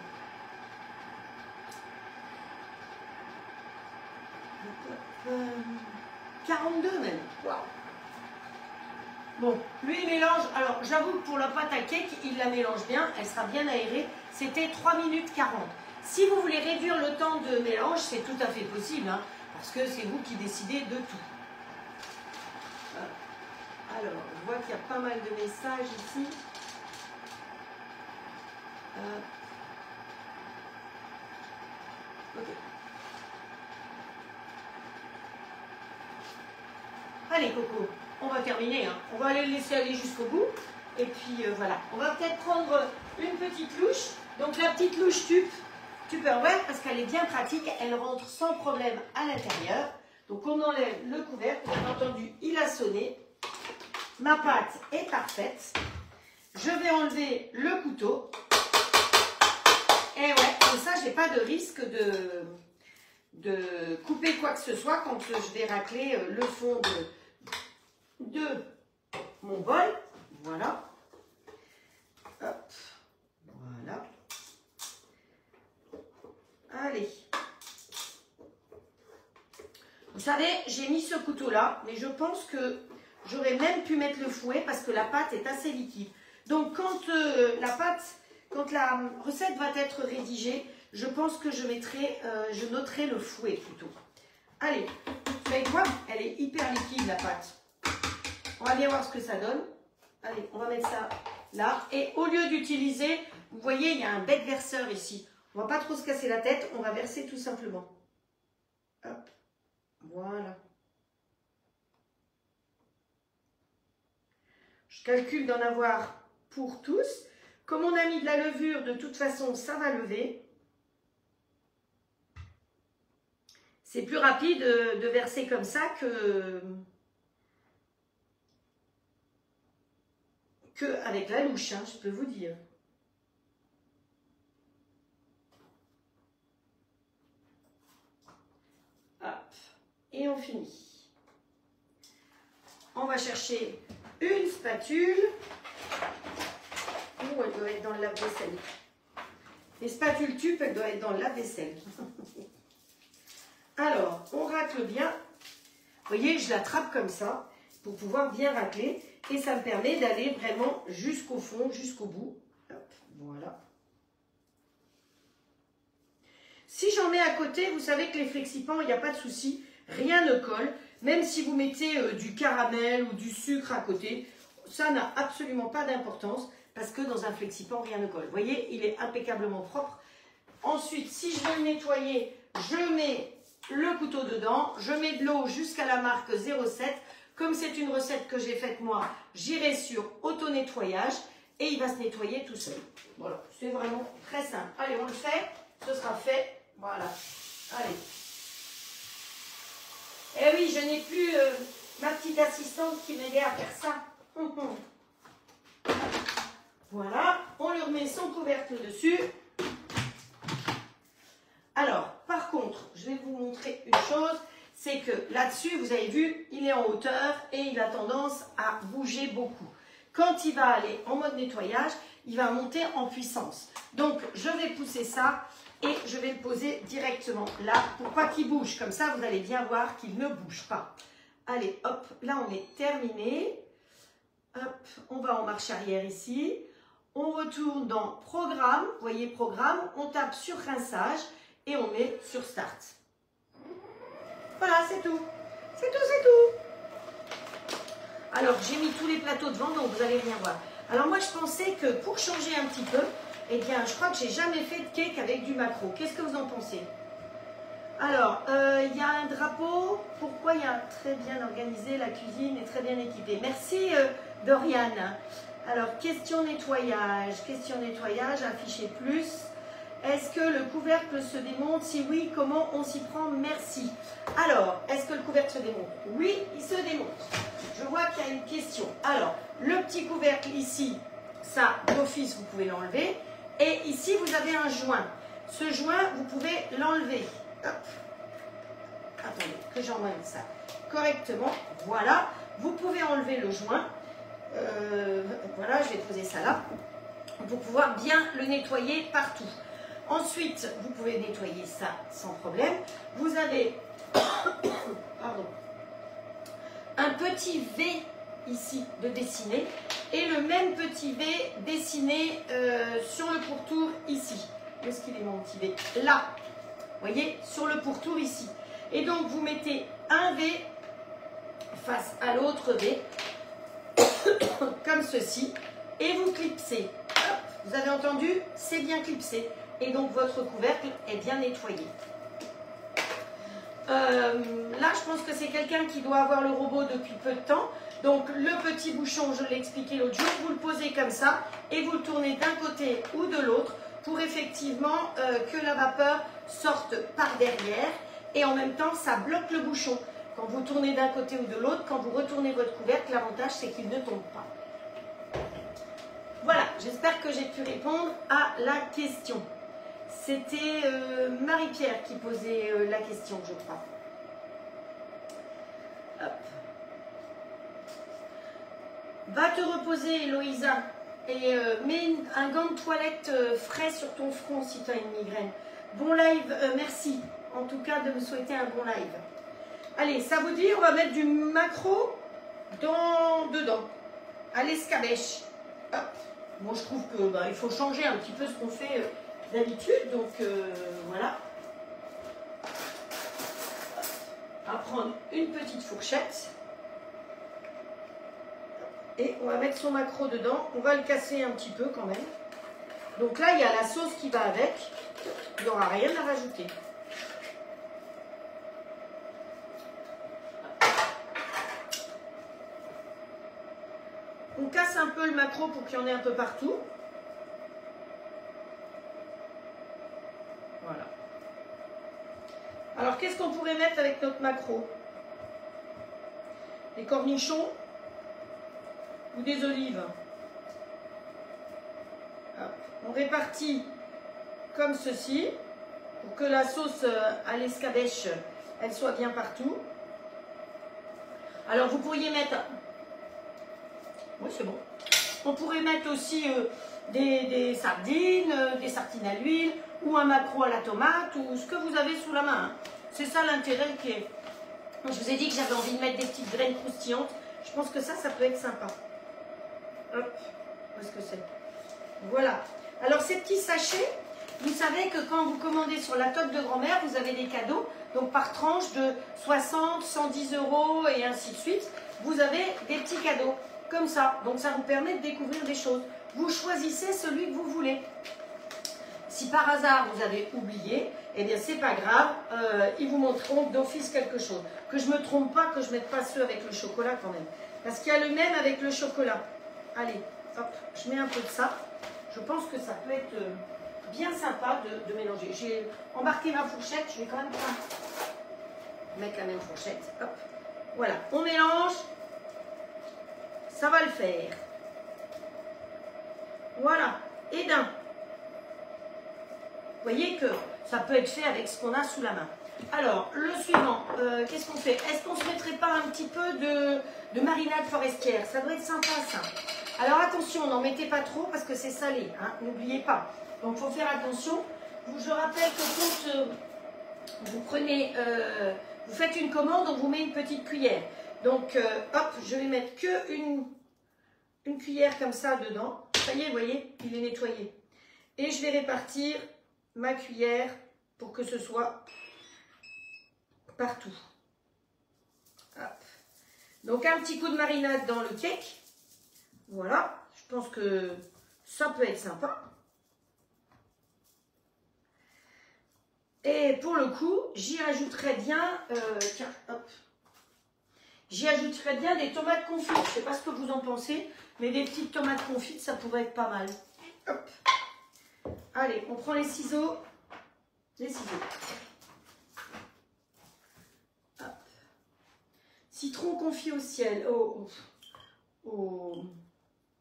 42 même. Waouh. Bon, lui il mélange. Alors j'avoue que pour la pâte à cake, il la mélange bien. Elle sera bien aérée. C'était 3 minutes 40. Si vous voulez réduire le temps de mélange, c'est tout à fait possible. Hein, parce que c'est vous qui décidez de tout. Alors, je vois qu'il y a pas mal de messages ici. Ok. Allez Coco, on va terminer, hein. On va aller le laisser aller jusqu'au bout. Et puis voilà, on va peut-être prendre une petite louche. Donc la petite louche Tupperware, parce qu'elle est bien pratique, elle rentre sans problème à l'intérieur. Donc on enlève le couvercle, bien entendu il a sonné. Ma pâte est parfaite. Je vais enlever le couteau. Et ouais, comme ça j'ai pas de risque de couper quoi que ce soit quand je vais racler le fond de mon bol. Voilà. Hop. Voilà. Allez. Vous savez, j'ai mis ce couteau-là, mais je pense que j'aurais même pu mettre le fouet parce que la pâte est assez liquide. Donc, quand la recette va être rédigée, je pense que je noterai le fouet plutôt. Allez, vous savez quoi? Elle est hyper liquide la pâte. On va bien voir ce que ça donne. Allez, on va mettre ça là. Et au lieu d'utiliser, vous voyez, il y a un bec verseur ici. On ne va pas trop se casser la tête, on va verser tout simplement. Hop, voilà. Je calcule d'en avoir pour tous. Comme on a mis de la levure, de toute façon, ça va lever. C'est plus rapide de verser comme ça que avec la louche, hein, je peux vous dire. Hop. Et on finit. On va chercher une spatule. Oh, elle doit être dans le lave-vaisselle. Les spatules tubes, elles doivent être dans le lave-vaisselle. Alors, on racle bien. Vous voyez, je l'attrape comme ça pour pouvoir bien racler. Et ça me permet d'aller vraiment jusqu'au fond, jusqu'au bout. Hop, voilà. Si j'en mets à côté, vous savez que les flexipans, il n'y a pas de souci. Rien ne colle. Même si vous mettez du caramel ou du sucre à côté, ça n'a absolument pas d'importance. Parce que dans un flexipan, rien ne colle. Vous voyez, il est impeccablement propre. Ensuite, si je veux le nettoyer, je mets le couteau dedans. Je mets de l'eau jusqu'à la marque 0,7. Comme c'est une recette que j'ai faite moi, j'irai sur auto-nettoyage. et il va se nettoyer tout seul. Voilà, c'est vraiment très simple. Allez, on le fait, ce sera fait. Voilà, allez. Eh oui, je n'ai plus ma petite assistante qui m'aidait à faire ça. Voilà, on lui remet son couvercle dessus. Alors, par contre, je vais vous montrer une chose, c'est que là-dessus, vous avez vu, il est en hauteur et il a tendance à bouger beaucoup. Quand il va aller en mode nettoyage, il va monter en puissance. Donc, je vais pousser ça et je vais le poser directement là pour pas qu'il bouge. Comme ça, vous allez bien voir qu'il ne bouge pas. Allez, hop, là on est terminé. Hop, on va en marche arrière ici. On retourne dans Programme. Vous voyez Programme, on tape sur rinçage et on met sur Start. Voilà, c'est tout. C'est tout, c'est tout. Alors, j'ai mis tous les plateaux devant, donc vous allez rien voir. Alors moi, je pensais que pour changer un petit peu, eh bien, je crois que j'ai jamais fait de cake avec du maquereau. Qu'est-ce que vous en pensez? Alors, il y a un drapeau. Pourquoi il y a très bien organisé, la cuisine est très bien équipée. Merci Doriane. Alors, question nettoyage, afficher plus. Est-ce que le couvercle se démonte? Si oui, comment on s'y prend? Merci. Alors, est-ce que le couvercle se démonte? Oui, il se démonte. Je vois qu'il y a une question. Alors, le petit couvercle ici, ça, d'office, vous pouvez l'enlever. Et ici, vous avez un joint. Ce joint, vous pouvez l'enlever. Hop. Attendez, que j'enlève ça correctement. Voilà. Vous pouvez enlever le joint. Voilà, je vais poser ça là. Pour pouvoir bien le nettoyer partout. Ensuite, vous pouvez nettoyer ça sans problème. Vous avez pardon, un petit V ici de dessiner et le même petit V dessiné sur le pourtour ici. Où est-ce qu'il est mon petit V? Là, vous voyez, sur le pourtour ici. Et donc, vous mettez un V face à l'autre V, comme ceci, et vous clipsez. Hop, vous avez entendu? C'est bien clipsé. Et donc, votre couvercle est bien nettoyé. Là, je pense que c'est quelqu'un qui doit avoir le robot depuis peu de temps. Donc, le petit bouchon, je l'ai expliqué l'autre jour, vous le posez comme ça et vous le tournez d'un côté ou de l'autre pour effectivement que la vapeur sorte par derrière. Et en même temps, ça bloque le bouchon. Quand vous tournez d'un côté ou de l'autre, quand vous retournez votre couvercle, l'avantage, c'est qu'il ne tombe pas. Voilà, j'espère que j'ai pu répondre à la question. C'était Marie-Pierre qui posait la question, je crois. Hop. Va te reposer, Héloïsa, et mets un gant de toilette frais sur ton front si tu as une migraine. Bon live, merci en tout cas de me souhaiter un bon live. Allez, ça vous dit, on va mettre du maquereau dedans, à l'escabèche. Hop. Moi, je trouve que il faut changer un petit peu ce qu'on fait d'habitude, donc voilà. On va prendre une petite fourchette et on va mettre son maquereau dedans. On va le casser un petit peu quand même. Donc là, il y a la sauce qui va avec. Il n'y aura rien à rajouter. On casse un peu le maquereau pour qu'il y en ait un peu partout. Voilà. Alors, qu'est-ce qu'on pourrait mettre avec notre maquereau? Des cornichons ou des olives. Hop. On répartit comme ceci pour que la sauce à l'escabèche, elle soit bien partout. Alors, vous pourriez mettre... Oui, c'est bon. On pourrait mettre aussi des sardines à l'huile ou un maquereau à la tomate ou ce que vous avez sous la main. Hein. C'est ça l'intérêt qui est. Je vous ai dit que j'avais envie de mettre des petites graines croustillantes. Je pense que ça peut être sympa. Hop, où est-ce que c'est? Voilà. Alors ces petits sachets, vous savez que quand vous commandez sur la toque de grand-mère, vous avez des cadeaux. Donc par tranche de 60, 110 € et ainsi de suite, vous avez des petits cadeaux. Comme ça, donc ça vous permet de découvrir des choses. Vous choisissez celui que vous voulez. Si par hasard vous avez oublié, eh bien c'est pas grave, ils vous montreront d'office quelque chose. Que je me trompe pas, que je mette pas ceux avec le chocolat quand même. Parce qu'il y a le même avec le chocolat. Allez, hop, je mets un peu de ça. Je pense que ça peut être bien sympa de mélanger. J'ai embarqué ma fourchette, je vais quand même pas mettre la même fourchette. Hop, voilà, on mélange. Ça va le faire. Voilà, et d'un. Vous voyez que ça peut être fait avec ce qu'on a sous la main. Alors, le suivant, qu'est-ce qu'on fait? Est-ce qu'on ne se mettrait pas un petit peu de marinade forestière? Ça doit être sympa, ça. Alors, attention, n'en mettez pas trop parce que c'est salé, hein, n'oubliez pas. Donc, il faut faire attention. Je rappelle que quand vous prenez, vous faites une commande, on vous met une petite cuillère. Donc, hop, je vais mettre que une cuillère comme ça dedans. Ça y est, vous voyez, il est nettoyé. Et je vais répartir ma cuillère pour que ce soit partout. Hop. Donc un petit coup de marinade dans le cake. Voilà, je pense que ça peut être sympa. Et pour le coup, j'y ajouterai bien, tiens, hop. J'y ajouterai bien des tomates confites. Je ne sais pas ce que vous en pensez, mais des petites tomates confites, ça pourrait être pas mal. Hop. Allez, on prend les ciseaux. Les ciseaux. Hop. Citron confit au ciel. Au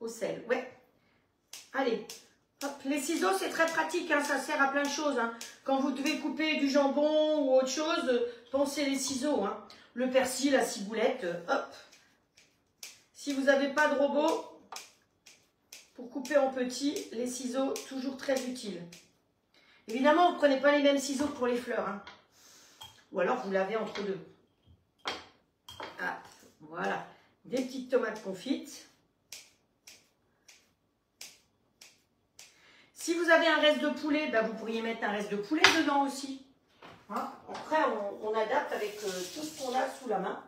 sel. Ouais. Allez. Hop. Les ciseaux, c'est très pratique. Hein, ça sert à plein de choses. Hein. Quand vous devez couper du jambon ou autre chose, pensez les ciseaux. Hein. Le persil, la ciboulette. Hop. Si vous n'avez pas de robot, pour couper en petits, les ciseaux, toujours très utiles. Évidemment, vous ne prenez pas les mêmes ciseaux que pour les fleurs. Hein. Ou alors, vous lavez entre deux. Ah, voilà. Des petites tomates confites. Si vous avez un reste de poulet, ben, vous pourriez mettre un reste de poulet dedans aussi. Hein. Après, on adapte avec tout ce qu'on a sous la main.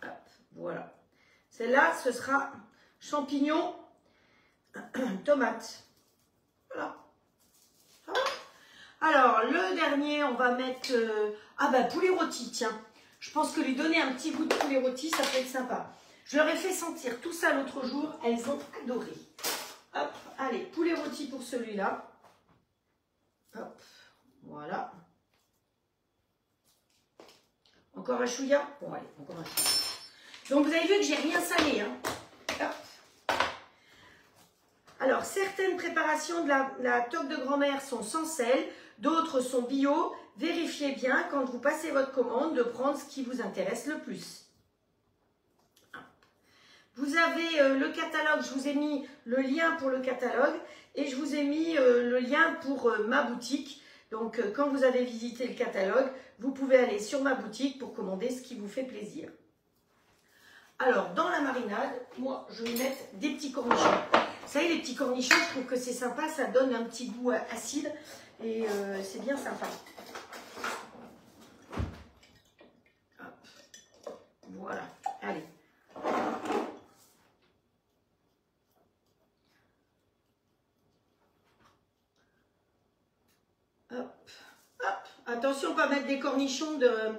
Hop, voilà. Celle-là, ce sera champignons, tomates. Voilà. Ça va? Alors, le dernier, on va mettre... ah ben, poulet rôti, tiens. Je pense que lui donner un petit goût de poulet rôti, ça peut être sympa. Je leur ai fait sentir tout ça l'autre jour. Elles ont adoré. Hop, allez, poulet rôti pour celui-là. Hop, voilà. Encore un chouïa? Bon, allez, encore un chouïa. Donc, vous avez vu que j'ai rien salé. Hein. Hop. Alors, certaines préparations de la toque de grand-mère sont sans sel, d'autres sont bio. Vérifiez bien, quand vous passez votre commande, de prendre ce qui vous intéresse le plus. Vous avez le catalogue, je vous ai mis le lien pour le catalogue et je vous ai mis le lien pour ma boutique. Donc, quand vous avez visité le catalogue, vous pouvez aller sur ma boutique pour commander ce qui vous fait plaisir. Alors, dans la marinade, moi, je vais mettre des petits cornichons. Vous savez, les petits cornichons, je trouve que c'est sympa, ça donne un petit goût acide et c'est bien sympa. Hop. Voilà, allez. Hop, hop. Attention, pas mettre des cornichons de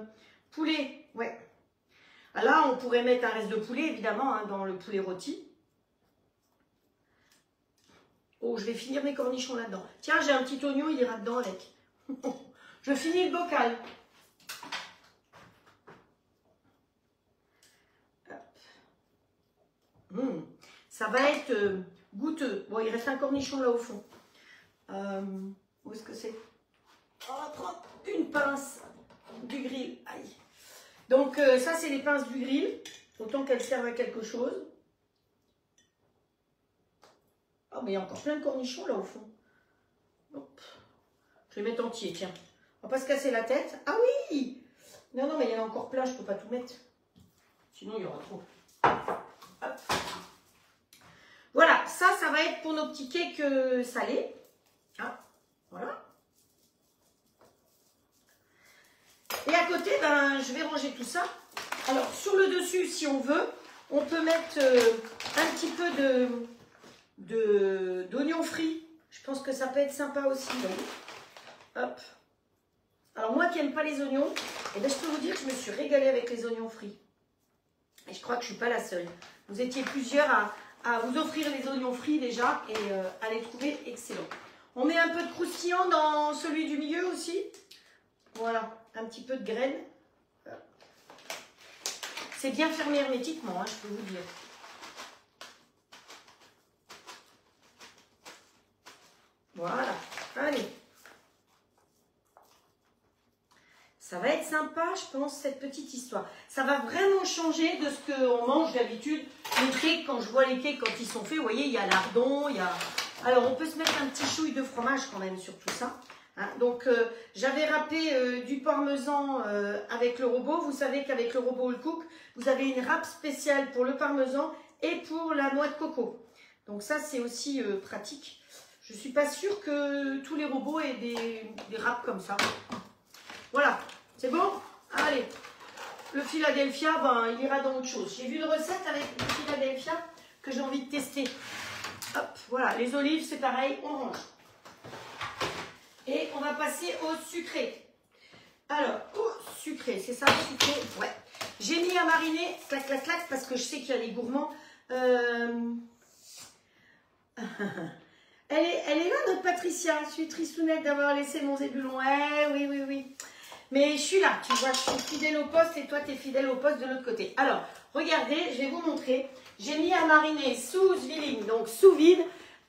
poulet. Ouais. Là, on pourrait mettre un reste de poulet, évidemment, hein, dans le poulet rôti. Oh, je vais finir mes cornichons là-dedans. Tiens, j'ai un petit oignon, il ira dedans avec. Je finis le bocal. Ça va être goûteux. Bon, il reste un cornichon là au fond. Où est-ce que c'est? On va prendre une pince du grill. Aïe. Donc, ça, c'est les pinces du grill. Autant qu'elles servent à quelque chose. Oh, mais il y a encore plein de cornichons là au fond. Hop. Je vais les mettre entiers, tiens. On va pas se casser la tête. Ah oui! Non, non, mais il y en a encore plein, je ne peux pas tout mettre. Sinon, il y aura trop. Hop. Voilà, ça va être pour nos petits cakes salés. Ah, voilà. Et à côté, ben, je vais ranger tout ça. Alors, sur le dessus, si on veut, on peut mettre un petit peu d'oignons frits. Je pense que ça peut être sympa aussi. Donc. Hop. Alors, moi qui n'aime pas les oignons, eh ben, je peux vous dire que je me suis régalée avec les oignons frits. Et je crois que je ne suis pas la seule. Vous étiez plusieurs à vous offrir les oignons frits déjà et à les trouver excellents. On met un peu de croustillant dans celui du milieu aussi. Voilà, un petit peu de graines. C'est bien fermé hermétiquement, hein, je peux vous dire. Voilà, allez. Ça va être sympa, je pense, cette petite histoire. Ça va vraiment changer de ce qu'on mange d'habitude. Les cakes, quand je vois les cakes, quand ils sont faits, vous voyez, il y a lardon, il y a... Alors, on peut se mettre un petit chouille de fromage quand même sur tout ça. Hein, donc, j'avais râpé du parmesan avec le robot. Vous savez qu'avec le robot All Cook, vous avez une râpe spéciale pour le parmesan et pour la noix de coco. Donc ça, c'est aussi pratique. Je ne suis pas sûre que tous les robots aient des râpes comme ça. Voilà, c'est bon? Allez, le Philadelphia, ben, il ira dans autre chose. J'ai vu une recette avec le Philadelphia que j'ai envie de tester. Hop, voilà, les olives, c'est pareil, on range. Et on va passer au sucré. Alors, au sucré, c'est ça, le sucré? Ouais. J'ai mis à mariner, clac, clac, clac, parce que je sais qu'il y a des gourmands. Elle est là, notre Patricia. Je suis tristounette d'avoir laissé mon zébulon. Ouais, oui, oui, oui. Mais je suis là, tu vois, je suis fidèle au poste et toi, tu es fidèle au poste de l'autre côté. Alors, regardez, je vais vous montrer. J'ai mis à mariner sous vide, donc sous vide,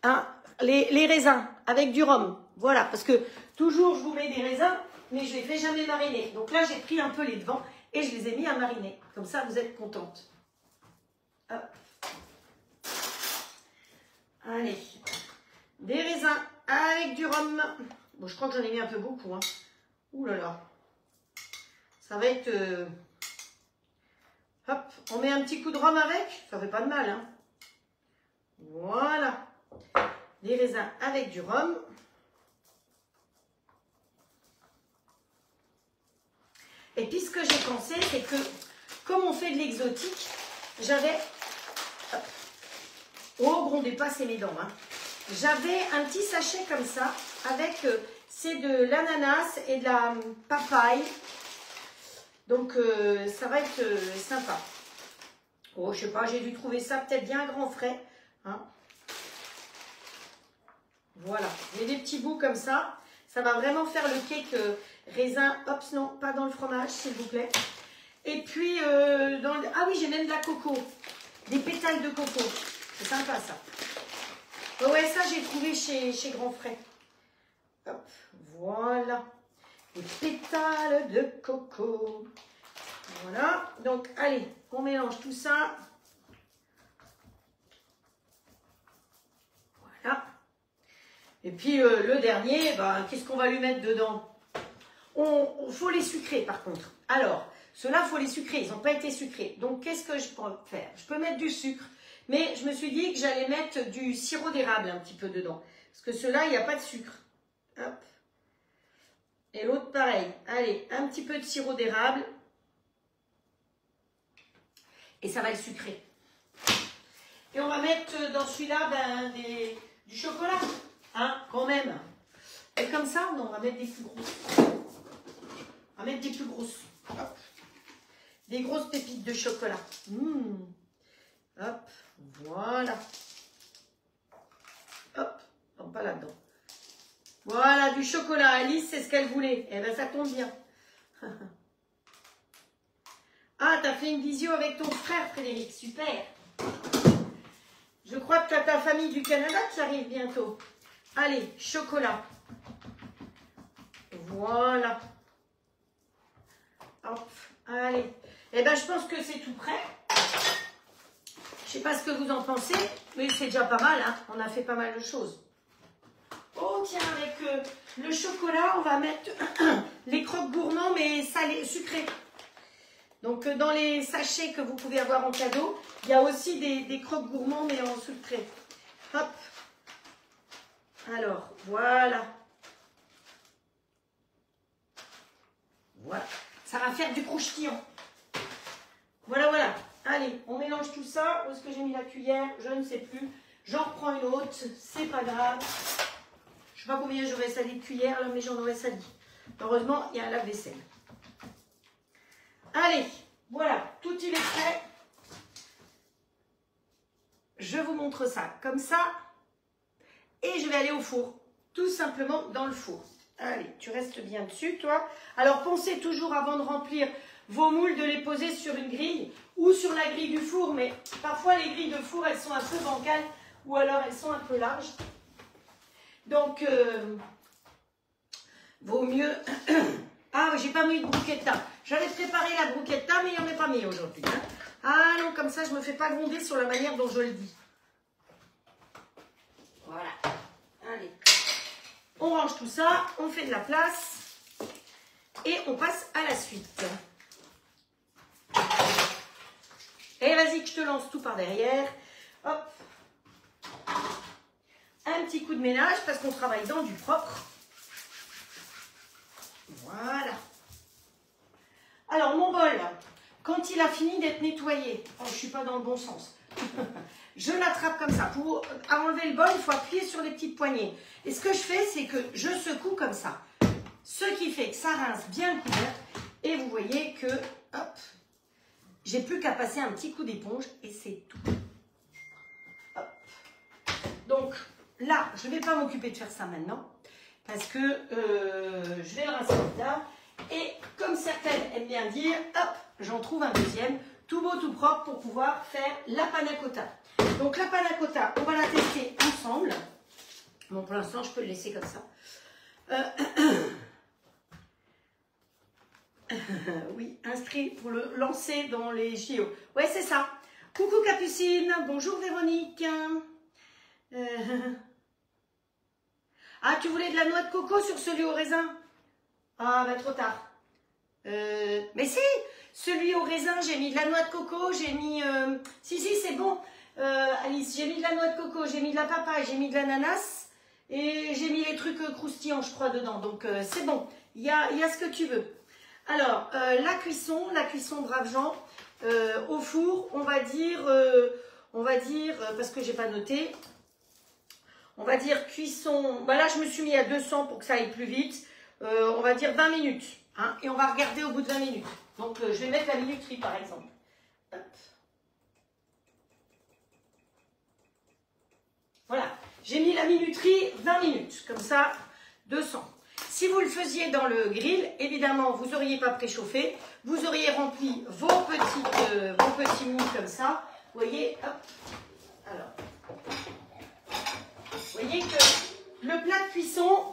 hein, les raisins avec du rhum. Voilà, parce que toujours, je vous mets des raisins, mais je ne les fais jamais mariner. Donc là, j'ai pris un peu les devants et je les ai mis à mariner. Comme ça, vous êtes contente. Hop. Allez. Des raisins avec du rhum. Bon, je crois que j'en ai mis un peu beaucoup. Hein. Ouh là là. Ça va être... Hop, on met un petit coup de rhum avec. Ça fait pas de mal. Hein. Voilà. Des raisins avec du rhum. Et puis ce que j'ai pensé, c'est que comme on fait de l'exotique, j'avais... Oh, grondez pas, c'est mes dents. Hein. J'avais un petit sachet comme ça, avec, c'est de l'ananas et de la papaye. Donc, ça va être sympa. Oh, je sais pas, j'ai dû trouver ça peut-être bien grand frais. Hein. Voilà, j'ai des petits bouts comme ça. Ça va vraiment faire le cake raisin. Hop, non, pas dans le fromage, s'il vous plaît. Et puis, dans le... ah oui, j'ai même de la coco. Des pétales de coco. C'est sympa, ça. Oh ouais, ça, j'ai trouvé chez Grand Frais. Hop, voilà. Des pétales de coco. Voilà. Donc, allez, on mélange tout ça. Voilà. Et puis, le dernier, ben, qu'est-ce qu'on va lui mettre dedans? Faut les sucrer, par contre. Alors, ceux-là, il faut les sucrer. Ils n'ont pas été sucrés. Donc, qu'est-ce que je peux faire? Je peux mettre du sucre. Mais je me suis dit que j'allais mettre du sirop d'érable un petit peu dedans. Parce que ceux-là, il n'y a pas de sucre. Hop. Et l'autre, pareil. Allez, un petit peu de sirop d'érable. Et ça va le sucrer. Et on va mettre dans celui-là ben, du chocolat. Hein, quand même. Et comme ça, non, on va mettre des plus grosses. On va mettre des plus grosses. Hop. Des grosses pépites de chocolat. Hop. Voilà. Hop. Non, pas là-dedans. Voilà, du chocolat. Alice, c'est ce qu'elle voulait. Eh bien, ça tombe bien. Ah, t'as fait une visio avec ton frère, Frédéric. Super. Je crois que tu as ta famille du Canada qui arrive bientôt. Allez, chocolat. Voilà. Hop. Allez. Eh bien, je pense que c'est tout prêt. Je ne sais pas ce que vous en pensez, mais c'est déjà pas mal. Hein. On a fait pas mal de choses. Oh, tiens, avec le chocolat, on va mettre les croques gourmands, mais salés, sucrés. Donc, dans les sachets que vous pouvez avoir en cadeau, il y a aussi des croques gourmands, mais en sucré. Hop. Alors, voilà. Voilà. Ça va faire du croustillant. Voilà, voilà. Allez, on mélange tout ça. Où est-ce que j'ai mis la cuillère? Je ne sais plus. J'en reprends une autre. C'est pas grave. Je ne sais pas combien j'aurais sali de cuillère, là, mais j'en aurais sali. Heureusement, il y a un lave-vaisselle. Allez, voilà. Tout il est prêt. Je je vous montre ça comme ça. Et je vais aller au four. Tout simplement dans le four. Allez, tu restes bien dessus, toi. Alors, pensez toujours avant de remplir vos moules de les poser sur une grille ou sur la grille du four. Mais parfois, les grilles de four, elles sont un peu bancales ou alors elles sont un peu larges. Donc, vaut mieux... Ah, j'ai pas mis de bruschetta. J'avais préparé la bruschetta, mais il n'y en a pas mis aujourd'hui. Hein. Ah non, comme ça, je ne me fais pas gronder sur la manière dont je le dis. Voilà. Allez. On range tout ça, on fait de la place et on passe à la suite. Et vas-y que je te lance tout par derrière. Hop. Un petit coup de ménage parce qu'on travaille dans du propre. Voilà. Alors, mon bol, quand il a fini d'être nettoyé, oh, je ne suis pas dans le bon sens, je l'attrape comme ça. Pour enlever le bol, il faut appuyer sur les petites poignées. Et ce que je fais, c'est que je secoue comme ça. Ce qui fait que ça rince bien le couvercle. Et vous voyez que, hop, j'ai plus qu'à passer un petit coup d'éponge et c'est tout. Hop. Donc, là, je ne vais pas m'occuper de faire ça maintenant. Parce que je vais le rincer plus tard. Et comme certaines aiment bien dire, hop, j'en trouve un deuxième, tout beau, tout propre pour pouvoir faire la panna cotta. Donc la panna cotta, on va la tester ensemble. Bon, pour l'instant, je peux le laisser comme ça. Oui, inscrit pour le lancer dans les JO. Ouais, c'est ça. Coucou Capucine, bonjour Véronique. Ah, tu voulais de la noix de coco sur celui au raisin? Ah, bah trop tard. Mais si, celui au raisin, j'ai mis de la noix de coco, j'ai mis... Si, c'est bon, Alice, j'ai mis de la noix de coco, j'ai mis de la papaye, j'ai mis de l'ananas et j'ai mis les trucs croustillants, je crois, dedans. Donc, c'est bon, il y a ce que tu veux. Alors, la cuisson, brave gens, au four, on va dire, parce que j'ai pas noté... On va dire cuisson, bah là je me suis mis à 200 pour que ça aille plus vite. On va dire 20 minutes. Hein, et on va regarder au bout de 20 minutes. Donc je vais mettre la minuterie par exemple. Hop. Voilà, j'ai mis la minuterie 20 minutes. Comme ça, 200. Si vous le faisiez dans le grill, évidemment, vous n'auriez pas préchauffé. Vous auriez rempli vos petits moules comme ça. Vous voyez, hop. Alors... Vous voyez que le plat de cuisson,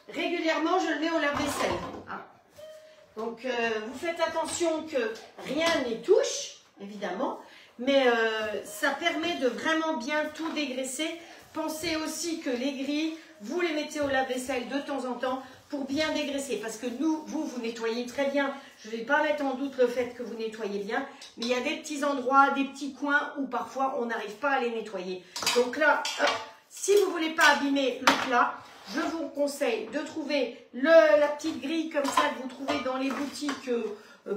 régulièrement, je le mets au lave-vaisselle. Hein. Donc, vous faites attention que rien n'y touche, évidemment, mais ça permet de vraiment bien tout dégraisser. Pensez aussi que les grilles, vous les mettez au lave-vaisselle de temps en temps pour bien dégraisser. Parce que vous nettoyez très bien. Je ne vais pas mettre en doute le fait que vous nettoyez bien, mais il y a des petits endroits, des petits coins où parfois on n'arrive pas à les nettoyer. Donc là, hop. Si vous ne voulez pas abîmer le plat, je vous conseille de trouver la petite grille comme ça que vous trouvez dans les boutiques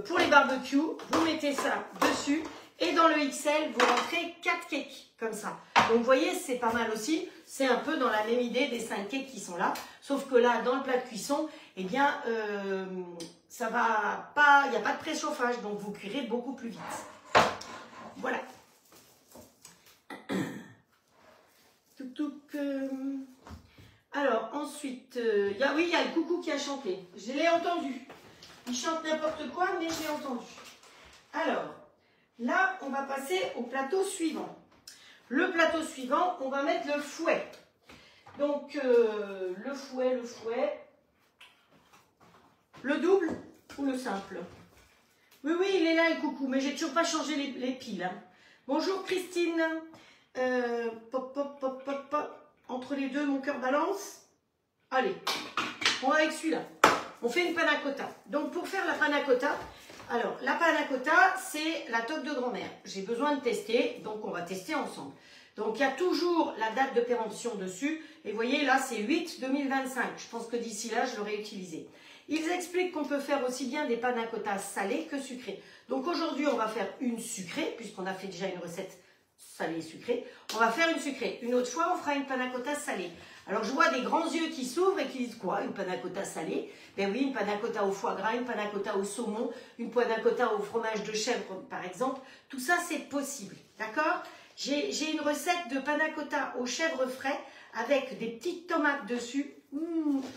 pour les barbecues. Vous mettez ça dessus et dans le XL, vous rentrez 4 cakes comme ça. Donc vous voyez, c'est pas mal aussi. C'est un peu dans la même idée des 5 cakes qui sont là. Sauf que là, dans le plat de cuisson, eh bien, ça va pas, il n'y a pas de préchauffage. Donc vous cuirez beaucoup plus vite. Voilà. Alors ensuite, il y a le coucou qui a chanté. Je l'ai entendu. Il chante n'importe quoi, mais je l'ai entendu. Alors, là, on va passer au plateau suivant. Le plateau suivant, on va mettre le fouet. Donc, le fouet. Le double ou le simple? Oui, il est là le coucou, mais j'ai toujours pas changé les piles. Hein. Bonjour Christine. Entre les deux, mon cœur balance. Allez, on va avec celui-là. On fait une panna cotta. Donc, pour faire la panna cotta, alors, la panna cotta, c'est la toque de grand-mère. J'ai besoin de tester, donc on va tester ensemble. Donc, il y a toujours la date de péremption dessus. Et vous voyez, là, c'est 8/2025. Je pense que d'ici là, je l'aurai utilisé. Ils expliquent qu'on peut faire aussi bien des panna cotta salées que sucrées. Donc, aujourd'hui, on va faire une sucrée, puisqu'on a fait déjà une recette salée et sucrée. On va faire une sucrée. Une autre fois, on fera une panna cotta salée. Alors, je vois des grands yeux qui s'ouvrent et qui disent quoi? Une panna cotta salée? Ben oui, une panna cotta au foie gras, une panna cotta au saumon, une panna cotta au fromage de chèvre, par exemple. Tout ça, c'est possible. D'accord? J'ai une recette de panna cotta au chèvre frais avec des petites tomates dessus.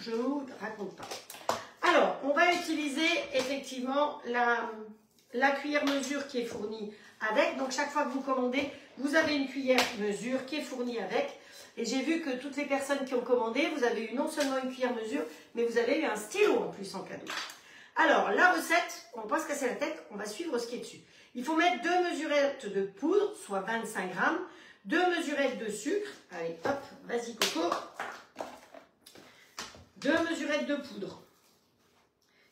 Je ne vous raconte pas. Alors, on va utiliser effectivement la cuillère mesure qui est fournie avec. Donc, chaque fois que vous commandez, vous avez une cuillère mesure qui est fournie avec. Et j'ai vu que toutes les personnes qui ont commandé, vous avez eu non seulement une cuillère mesure, mais vous avez eu un stylo en plus en cadeau. Alors, la recette, on ne va pas se casser la tête, on va suivre ce qui est dessus. Il faut mettre 2 mesurettes de poudre, soit 25 grammes, 2 mesurettes de sucre. Allez, hop, vas-y Coco. 2 mesurettes de poudre.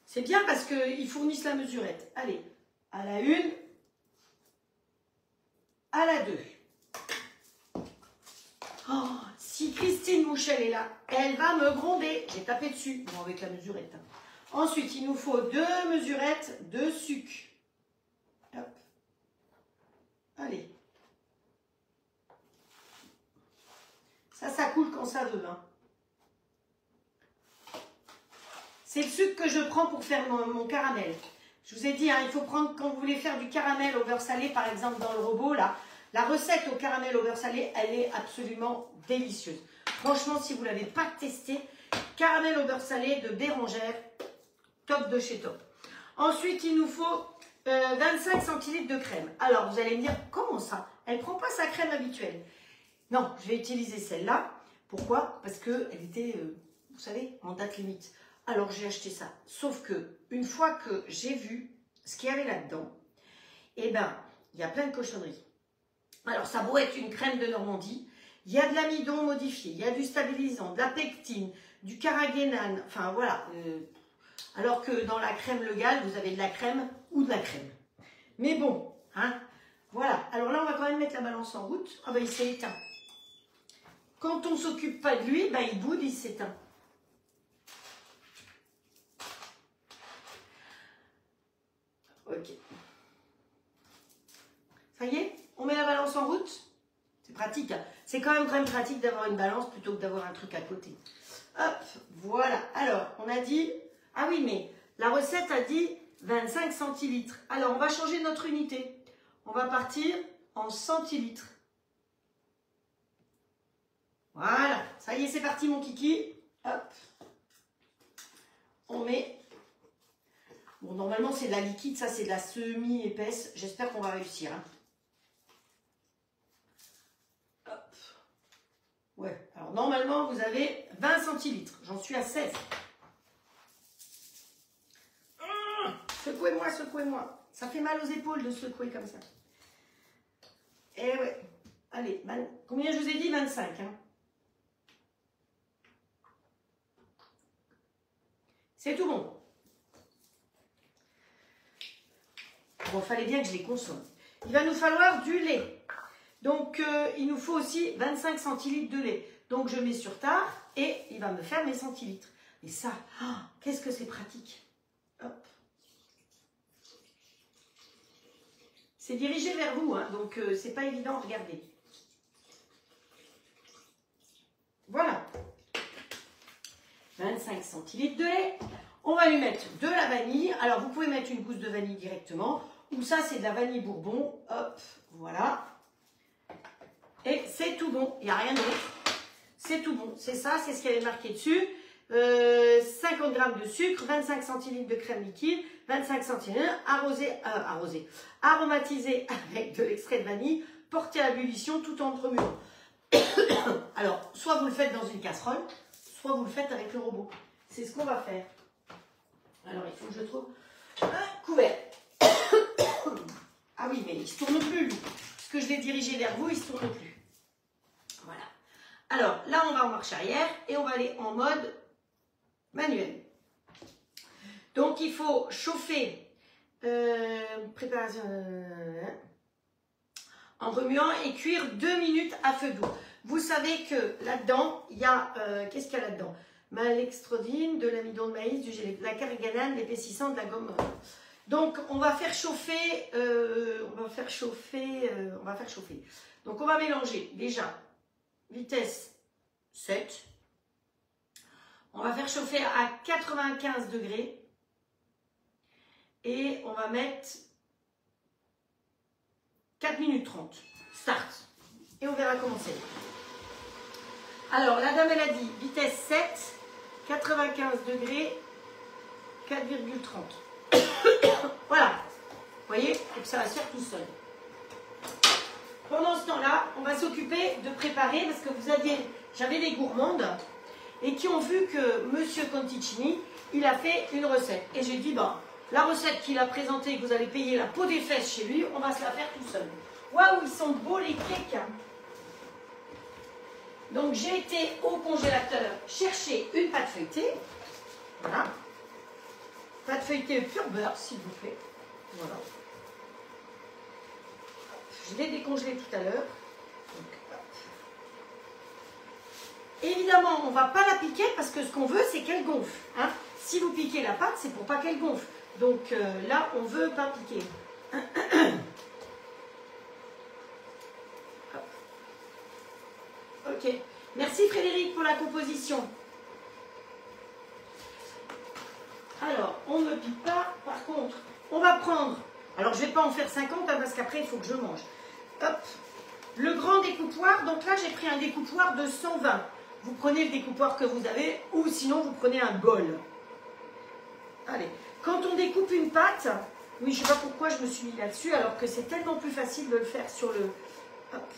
C'est bien parce qu'ils fournissent la mesurette. Allez, à la 1, à la 2. Oh, si Christine Mouchel est là, elle va me gronder. J'ai tapé dessus, bon, avec la mesurette. Ensuite, il nous faut 2 mesurettes de sucre. Hop. Allez. Ça coule quand ça veut. Hein. C'est le sucre que je prends pour faire mon caramel. Je vous ai dit, hein, il faut prendre, quand vous voulez faire du caramel au beurre salé, par exemple dans le robot, là, la recette au caramel au beurre salé, elle est absolument délicieuse. Franchement, si vous ne l'avez pas testé, caramel au beurre salé de Bérangère, top de chez top. Ensuite, il nous faut 25 centilitres de crème. Alors, vous allez me dire, comment ça? Elle ne prend pas sa crème habituelle. Non, je vais utiliser celle-là. Pourquoi? Parce qu'elle était, vous savez, en date limite. Alors, j'ai acheté ça. Sauf que, une fois que j'ai vu ce qu'il y avait là-dedans, eh ben, il y a plein de cochonneries. Alors, ça doit être une crème de Normandie. Il y a de l'amidon modifié, il y a du stabilisant, de la pectine, du carragénane. Enfin, voilà. Alors que dans la crème Le Gall, vous avez de la crème ou de la crème. Mais bon, hein, voilà. Alors là, on va quand même mettre la balance en route. Ah ben, il s'est éteint. Quand on ne s'occupe pas de lui, ben, il boude, il s'éteint. Ok. Ça y est, on met la balance en route. C'est pratique. Hein. C'est quand même pratique d'avoir une balance plutôt que d'avoir un truc à côté. Hop, voilà. Alors, on a dit... Ah oui, mais la recette a dit 25 centilitres. Alors, on va changer notre unité. On va partir en centilitres. Voilà. Ça y est, c'est parti, mon kiki. Hop. On met... Bon, normalement, c'est de la liquide. Ça, c'est de la semi-épaisse. J'espère qu'on va réussir. Hein. Hop. Ouais. Alors, normalement, vous avez 20 centilitres. J'en suis à 16. Secouez-moi, secouez-moi. Ça fait mal aux épaules de secouer comme ça. Eh ouais. Allez, combien je vous ai dit? 25. Hein. C'est tout bon. Bon, il fallait bien que je les consomme. Il va nous falloir du lait. Donc, il nous faut aussi 25 centilitres de lait. Donc, je mets sur tard et il va me faire mes centilitres. Et ça, oh, qu'est-ce que c'est pratique. Hop. C'est dirigé vers vous, hein, donc c'est pas évident, regardez. Voilà. 25 centilitres de lait. On va lui mettre de la vanille. Alors, vous pouvez mettre une gousse de vanille directement. Ou ça, c'est de la vanille bourbon. Hop, voilà. Et c'est tout bon. Il n'y a rien d'autre. C'est tout bon. C'est ça, c'est ce qui avait marqué dessus. 50 g de sucre, 25 centilitres de crème liquide, 25 centilitres aromatisé avec de l'extrait de vanille, porté à ébullition tout en remuant. Alors, soit vous le faites dans une casserole, soit vous le faites avec le robot. C'est ce qu'on va faire. Alors, il faut que je trouve un couvert. Ah oui, mais il ne se tourne plus, lui. Parce que je l'ai dirigé vers vous, il ne se tourne plus. Voilà. Alors, là, on va en marche arrière et on va aller en mode manuel. Donc, il faut chauffer, préparation, en remuant et cuire 2 minutes à feu doux. Vous savez que là-dedans, il y a, qu'est-ce qu'il y a là-dedans? Maltextrodine, de l'amidon de maïs, du gel, de la carragénane, l'épaississant, de la gomme. Donc, on va faire chauffer, on va faire chauffer. Donc, on va mélanger déjà vitesse 7. On va faire chauffer à 95 degrés. Et on va mettre 4 minutes 30. Start. et on verra comment c'est. Alors, la dame, elle a dit vitesse 7, 95 degrés, 4,30. Voilà. Vous voyez, et puis ça va se faire tout seul. Pendant ce temps-là, on va s'occuper de préparer, parce que j'avais des gourmandes et qui ont vu que Monsieur Conticini, il a fait une recette. Et j'ai dit, ben, la recette qu'il a présentée, que vous allez payer la peau des fesses chez lui, on va se la faire tout seul. Waouh, ils sont beaux les cakes. Donc j'ai été au congélateur chercher une pâte feuilletée. Voilà. Pâte feuilletée pur beurre, s'il vous plaît. Voilà. Je l'ai décongelée tout à l'heure. Évidemment, on ne va pas la piquer parce que ce qu'on veut, c'est qu'elle gonfle. Hein. Si vous piquez la pâte, c'est pour pas qu'elle gonfle. Donc là, on ne veut pas piquer. Ok. Merci Frédéric pour la composition. Alors, on ne pique pas. Par contre, on va prendre... Alors, je ne vais pas en faire 50 hein, parce qu'après, il faut que je mange. Hop. Le grand découpoir. Donc là, j'ai pris un découpoir de 120. Vous prenez le découpoir que vous avez ou sinon, vous prenez un bol. Allez. Quand on découpe une pâte... Oui, je ne sais pas pourquoi je me suis mis là-dessus alors que c'est tellement plus facile de le faire sur le... Hop.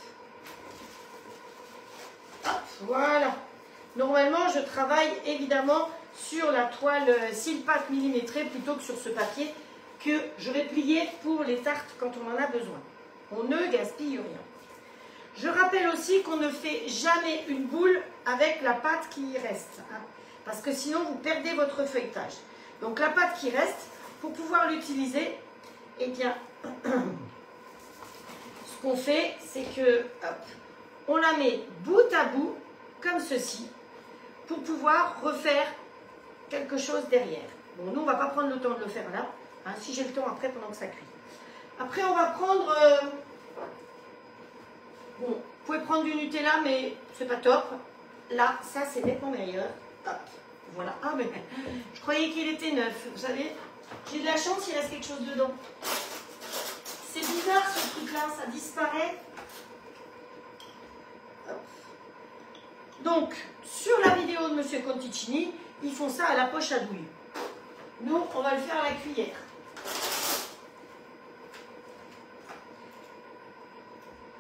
Hop, voilà. Normalement, je travaille évidemment sur la toile cils pâte millimétrée plutôt que sur ce papier que je vais plier pour les tartes quand on en a besoin. On ne gaspille rien. Je rappelle aussi qu'on ne fait jamais une boule avec la pâte qui reste, hein, parce que sinon vous perdez votre feuilletage. Donc la pâte qui reste, pour pouvoir l'utiliser, eh bien, ce qu'on fait, c'est que, hop, on la met bout à bout, comme ceci, pour pouvoir refaire quelque chose derrière. Bon, nous, on ne va pas prendre le temps de le faire là, hein, si j'ai le temps après, pendant que ça cuit. Après, on va prendre... bon, vous pouvez prendre du Nutella, mais c'est pas top. Là, ça, c'est nettement meilleur. Hop, voilà. Ah, mais je croyais qu'il était neuf. Vous savez, j'ai de la chance, il reste quelque chose dedans. C'est bizarre, ce truc-là, ça disparaît. Donc, sur la vidéo de Monsieur Conticini, ils font ça à la poche à douille. Nous, on va le faire à la cuillère.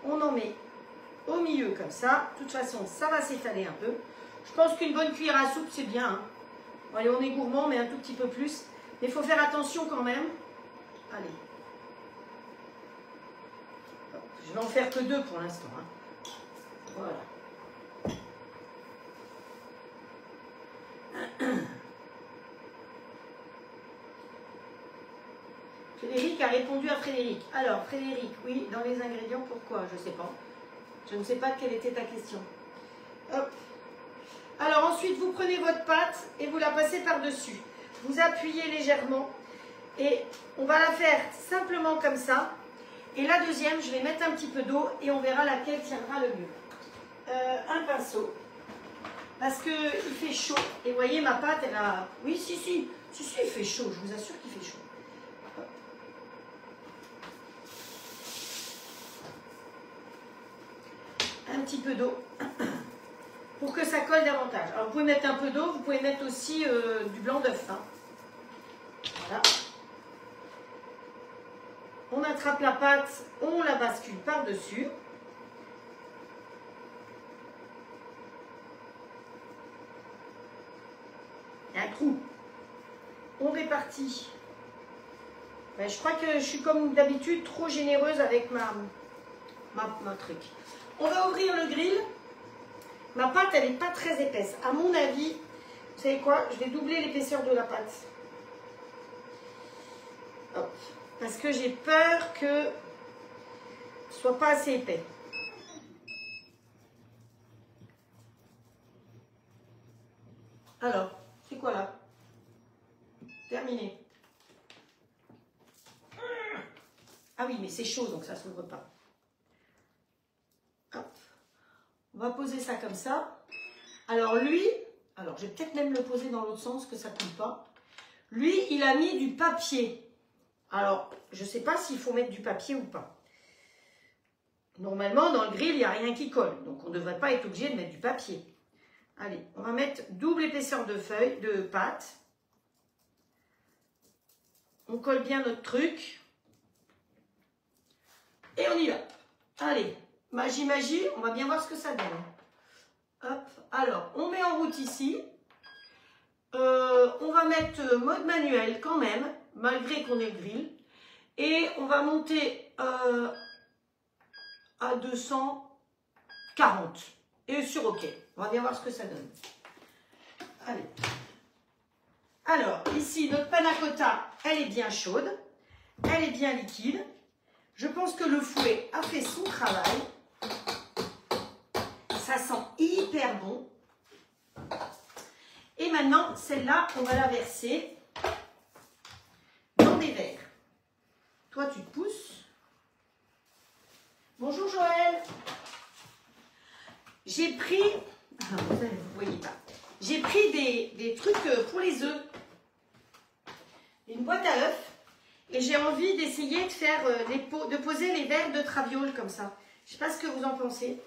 On en met au milieu comme ça. De toute façon, ça va s'étaler un peu. Je pense qu'une bonne cuillère à soupe, c'est bien. Hein. Bon, allez, on est gourmand, mais un tout petit peu plus. Mais il faut faire attention quand même. Allez. Je vais en faire que 2 pour l'instant. Hein. Voilà. Frédéric a répondu à Frédéric. Alors, Frédéric, oui, dans les ingrédients, pourquoi? Je ne sais pas. Je ne sais pas quelle était ta question. Hop. Alors, ensuite, vous prenez votre pâte et vous la passez par-dessus. Vous appuyez légèrement et on va la faire simplement comme ça. Et la deuxième, je vais mettre un petit peu d'eau et on verra laquelle tiendra le mieux. Un pinceau. Parce qu'il fait chaud. Et vous voyez, ma pâte, elle a... Oui, si, il fait chaud. Je vous assure qu'il fait chaud. Un petit peu d'eau pour que ça colle davantage. Alors, vous pouvez mettre un peu d'eau. Vous pouvez mettre aussi du blanc d'œuf. Hein. Voilà. On attrape la pâte, on la bascule par-dessus. Un trou. On répartit. Ben, je crois que je suis comme d'habitude trop généreuse avec ma truc. On va ouvrir le grill. Ma pâte, elle n'est pas très épaisse. À mon avis, vous savez quoi? Je vais doubler l'épaisseur de la pâte. Hop. Parce que j'ai peur que ce soit pas assez épais. Alors, c'est quoi là? Terminé. Ah oui, mais c'est chaud, donc ça ne s'ouvre pas. Hop. On va poser ça comme ça. Alors lui, alors je vais peut-être même le poser dans l'autre sens, que ça ne coule pas. Lui, il a mis du papier. Alors, je ne sais pas s'il faut mettre du papier ou pas. Normalement, dans le grill, il n'y a rien qui colle. Donc, on ne devrait pas être obligé de mettre du papier. Allez, on va mettre double épaisseur de feuille, de pâte. On colle bien notre truc. Et on y va. Allez, magie, magie, on va bien voir ce que ça donne. Hop, alors, on met en route ici. On va mettre mode manuel quand même, malgré qu'on ait le grill. Et on va monter à 240. Et sur OK. On va bien voir ce que ça donne. Allez. Alors, ici, notre panna cotta, elle est bien chaude. Elle est bien liquide. Je pense que le fouet a fait son travail. Ça sent hyper bon. Et maintenant, celle-là, on va la verser dans des verres. Toi, tu te pousses. Bonjour Joël. J'ai pris, vous ne voyez pas, j'ai pris des trucs pour les œufs. Une boîte à œufs. Et j'ai envie d'essayer de faire, de poser les verres de traviole comme ça. Je ne sais pas ce que vous en pensez.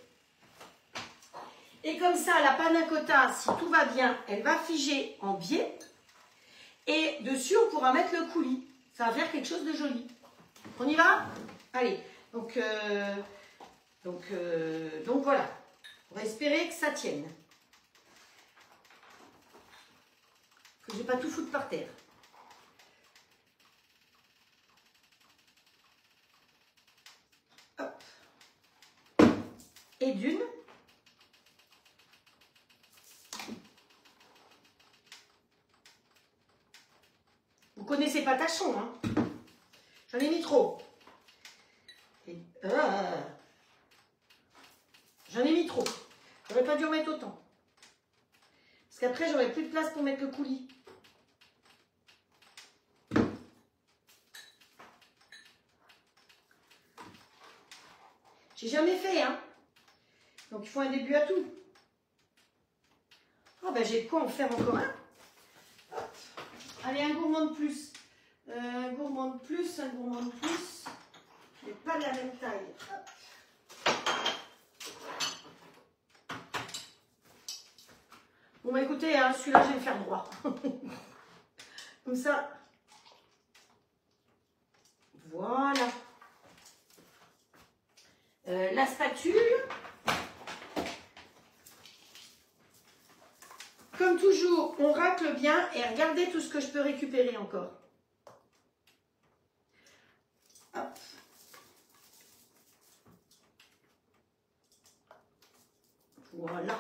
Et comme ça, la panna cotta, si tout va bien, elle va figer en biais. Et dessus, on pourra mettre le coulis. Ça va faire quelque chose de joli. On y va? Allez. Donc voilà. On va espérer que ça tienne. Que je ne vais pas tout foutre par terre. Hop. Et d'une. Vous connaissez pas Tachon, hein? J'en ai mis trop. J'en ai mis trop. J'aurais pas dû en mettre autant. Parce qu'après, j'aurais plus de place pour mettre le coulis. J'ai jamais fait, hein? Donc, il faut un début à tout. Oh, ben, j'ai de quoi en faire encore un. Hop. Allez, un gourmand de plus. Un gourmand de plus, un gourmand de plus. Mais pas de la même taille. Hop. Bon, bah écoutez, hein, celui-là, je vais le faire droit. Comme ça. Voilà. La spatule. Comme toujours, on racle bien et regardez tout ce que je peux récupérer encore. Hop. Voilà.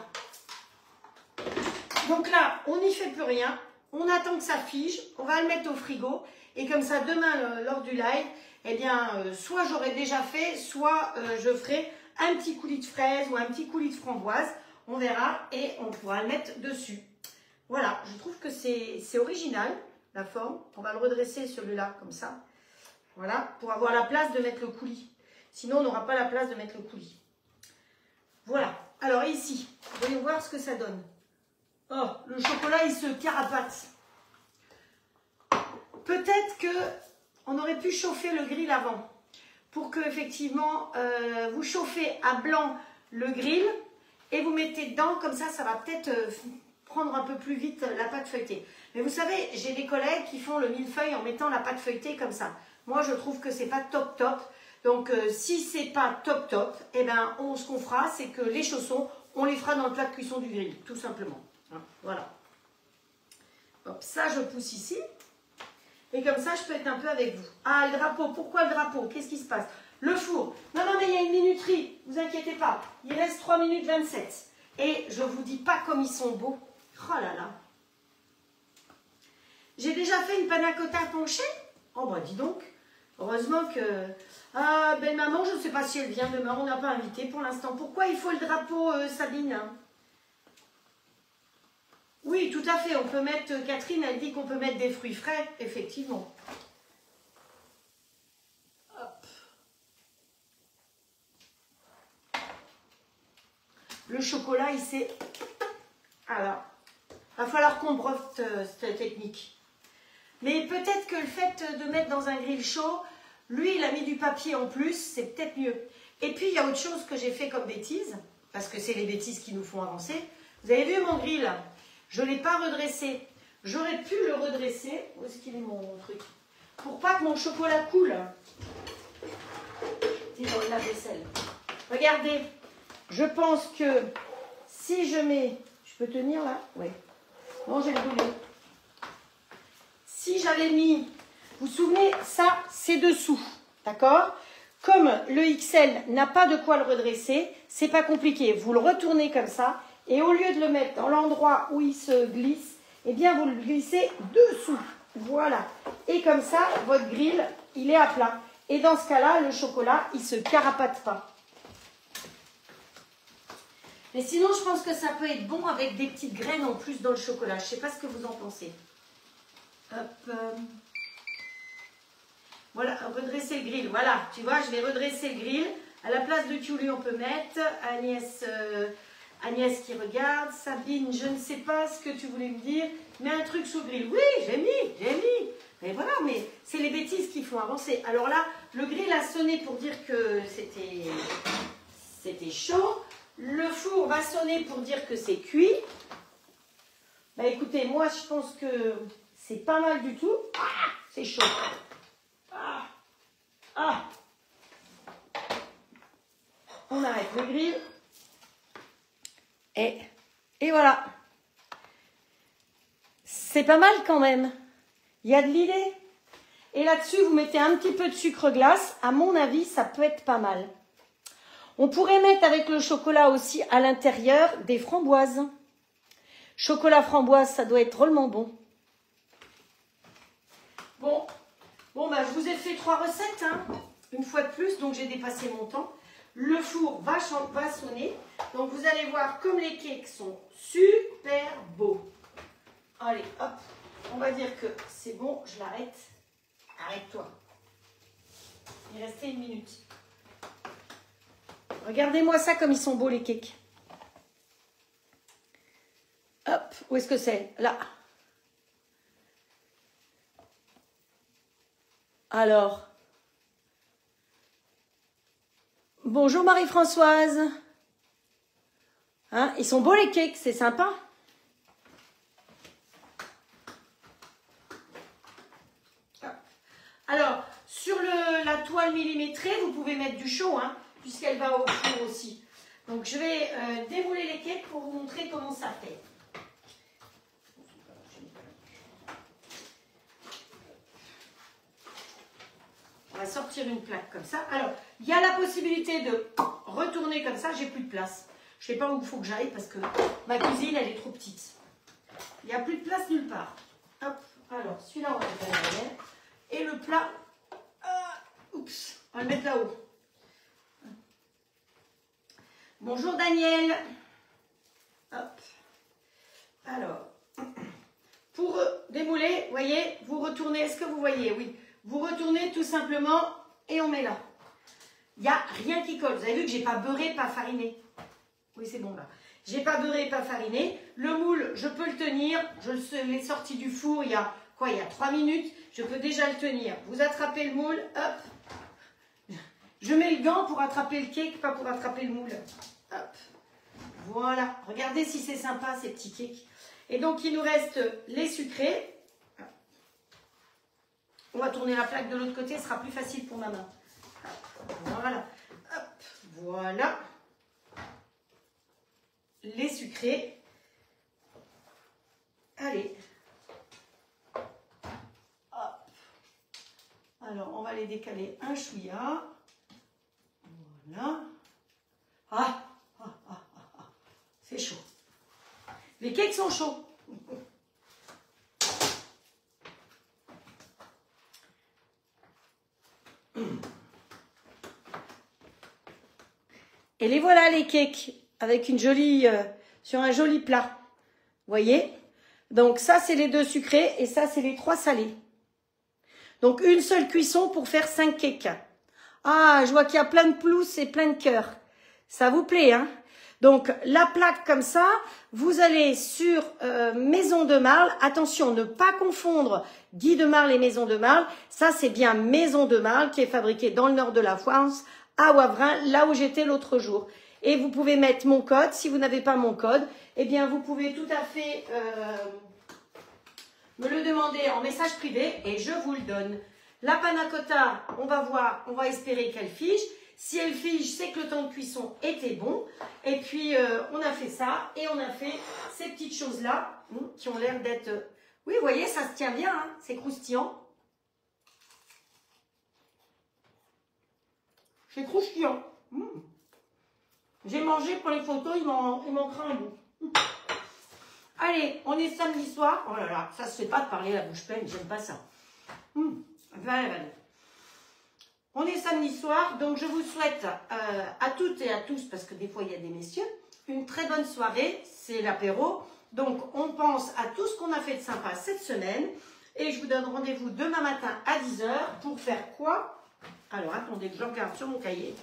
Donc là, on n'y fait plus rien. On attend que ça fige. On va le mettre au frigo. Et comme ça, demain, lors du live, eh bien, soit j'aurai déjà fait, soit je ferai un petit coulis de fraise ou un petit coulis de framboise. On verra et on pourra le mettre dessus. Voilà, je trouve que c'est original, la forme. On va le redresser celui-là, comme ça. Voilà, pour avoir la place de mettre le coulis. Sinon, on n'aura pas la place de mettre le coulis. Voilà. Alors ici, voyons voir ce que ça donne. Oh, le chocolat, il se carapate. Peut-être qu'on aurait pu chauffer le grill avant. Pour que, effectivement, vous chauffez à blanc le grill et vous mettez dedans. Comme ça, ça va peut-être prendre un peu plus vite la pâte feuilletée. Mais vous savez, j'ai des collègues qui font le millefeuille en mettant la pâte feuilletée comme ça. Moi, je trouve que c'est pas top top. Donc, si c'est pas top top, eh ben, ce qu'on fera, c'est que les chaussons, on les fera dans le plat de cuisson du grill, tout simplement. Hein, voilà. Hop, ça, je pousse ici. Et comme ça, je peux être un peu avec vous. Ah, le drapeau. Pourquoi le drapeau? Qu'est-ce qui se passe? Le four. Non, non, mais il y a une minuterie. Vous inquiétez pas. Il reste 3 minutes 27. Et je vous dis pas comme ils sont beaux. Oh là là. J'ai déjà fait une panna cotta penchée. Oh, bah, dis donc. Heureusement que... Ah, belle maman, je ne sais pas si elle vient demain. On n'a pas invité pour l'instant. Pourquoi il faut le drapeau, Sabine? Oui, tout à fait. On peut mettre... Catherine, elle dit qu'on peut mettre des fruits frais. Effectivement. Hop. Le chocolat, il s'est... Alors, il va falloir qu'on brevet cette technique. Mais peut-être que le fait de mettre dans un grill chaud, lui, il a mis du papier en plus, c'est peut-être mieux. Et puis, il y a autre chose que j'ai fait comme bêtise, parce que c'est les bêtises qui nous font avancer. Vous avez vu mon grill? Je ne l'ai pas redressé. J'aurais pu le redresser. Où est-ce qu'il est mon truc? Pour pas que mon chocolat coule. C'est dans le lave-vaisselle. Regardez, je pense que si je mets... Je peux tenir là? Oui. Non, j'ai le brûlé. Si j'avais mis... Vous vous souvenez, ça, c'est dessous. D'accord? Comme le XL n'a pas de quoi le redresser, c'est pas compliqué. Vous le retournez comme ça. Et au lieu de le mettre dans l'endroit où il se glisse, eh bien, vous le glissez dessous. Voilà. Et comme ça, votre grill, il est à plat. Et dans ce cas-là, le chocolat, il ne se carapate pas. Mais sinon, je pense que ça peut être bon avec des petites graines en plus dans le chocolat. Je ne sais pas ce que vous en pensez. Hop. Voilà, redresser le grill. Voilà, tu vois, je vais redresser le grill. À la place de Julie, on peut mettre Agnès qui regarde. Sabine, je ne sais pas ce que tu voulais me dire. Mets un truc sous le grill. Oui, j'ai mis. Mais voilà, mais c'est les bêtises qui font avancer. Alors là, le grill a sonné pour dire que c'était chaud. Le four va sonner pour dire que c'est cuit. Bah écoutez, moi je pense que c'est pas mal du tout. Ah, c'est chaud. Ah. On arrête le grill. Et voilà. C'est pas mal quand même. Il y a de l'idée. Et là-dessus, vous mettez un petit peu de sucre glace. À mon avis, ça peut être pas mal. On pourrait mettre avec le chocolat aussi à l'intérieur des framboises. Chocolat framboise, ça doit être drôlement bon. Bon, bah, je vous ai fait 3 recettes, hein, une fois de plus, donc j'ai dépassé mon temps. Le four va sonner. Donc vous allez voir comme les cakes sont super beaux. Allez, hop, on va dire que c'est bon, je l'arrête. Arrête-toi. Il restait 1 minute. Regardez-moi ça comme ils sont beaux les cakes. Hop, où est-ce que c'est? Là. Alors. Bonjour Marie-Françoise. Hein, ils sont beaux les cakes, c'est sympa. Alors, sur la toile millimétrée, vous pouvez mettre du chaud, hein, puisqu'elle va au four aussi. Donc, je vais dérouler les cakes pour vous montrer comment ça fait. On va sortir une plaque comme ça. Alors, il y a la possibilité de retourner comme ça. J'ai plus de place. Je ne sais pas où il faut que j'aille parce que ma cuisine, elle est trop petite. Il n'y a plus de place nulle part. Hop. Alors, celui-là, on va le mettre derrière. Et le plat, oups, on va le mettre là-haut. Bonjour Daniel. Hop. Alors, pour démouler, vous voyez, vous retournez, est-ce que vous voyez? Oui. Vous retournez tout simplement et on met là. Il n'y a rien qui colle. Vous avez vu que je n'ai pas beurré, pas fariné. Oui, c'est bon là. J'ai pas beurré, pas fariné. Le moule, je peux le tenir. Je l'ai sorti du four il y a quoi? Il y a 3 minutes. Je peux déjà le tenir. Vous attrapez le moule, hop. Je mets le gant pour attraper le cake, pas pour attraper le moule. Hop. Voilà. Regardez si c'est sympa ces petits cakes. Et donc il nous reste les sucrés. On va tourner la plaque de l'autre côté, ce sera plus facile pour ma main. Voilà. Hop. Voilà. Les sucrés. Allez. Hop. Alors, on va les décaler un chouïa. Voilà. C'est chaud. Les cakes sont chauds. Et les voilà les cakes avec une jolie sur un joli plat. Vous voyez? Donc ça c'est les 2 sucrés et ça c'est les 3 salés. Donc une seule cuisson pour faire 5 cakes. Ah, je vois qu'il y a plein de pouces et plein de cœurs. Ça vous plaît, hein? Donc la plaque comme ça, vous allez sur Maison de Marle. Attention, ne pas confondre Guy de Marle et Maison de Marle. Ça c'est bien Maison de Marle qui est fabriquée dans le nord de la France à Wavrin, là où j'étais l'autre jour. Et vous pouvez mettre mon code. Si vous n'avez pas mon code, eh bien, vous pouvez tout à fait me le demander en message privé et je vous le donne. La panna cotta, on va voir, on va espérer qu'elle fige. Si elle fige, c'est que le temps de cuisson était bon. Et puis, on a fait ça et on a fait ces petites choses-là qui ont l'air d'être... Oui, vous voyez, ça se tient bien, hein, c'est croustillant. C'est croustillant. J'ai mangé pour les photos, il manquera un bout. Allez, on est samedi soir. Oh là là, ça se fait pas de parler la bouche pleine, j'aime pas ça. On est samedi soir, donc je vous souhaite à toutes et à tous, parce que des fois il y a des messieurs, une très bonne soirée, c'est l'apéro. Donc on pense à tout ce qu'on a fait de sympa cette semaine. Et je vous donne rendez-vous demain matin à 10 h pour faire quoi? Alors attendez que je regarde sur mon cahier.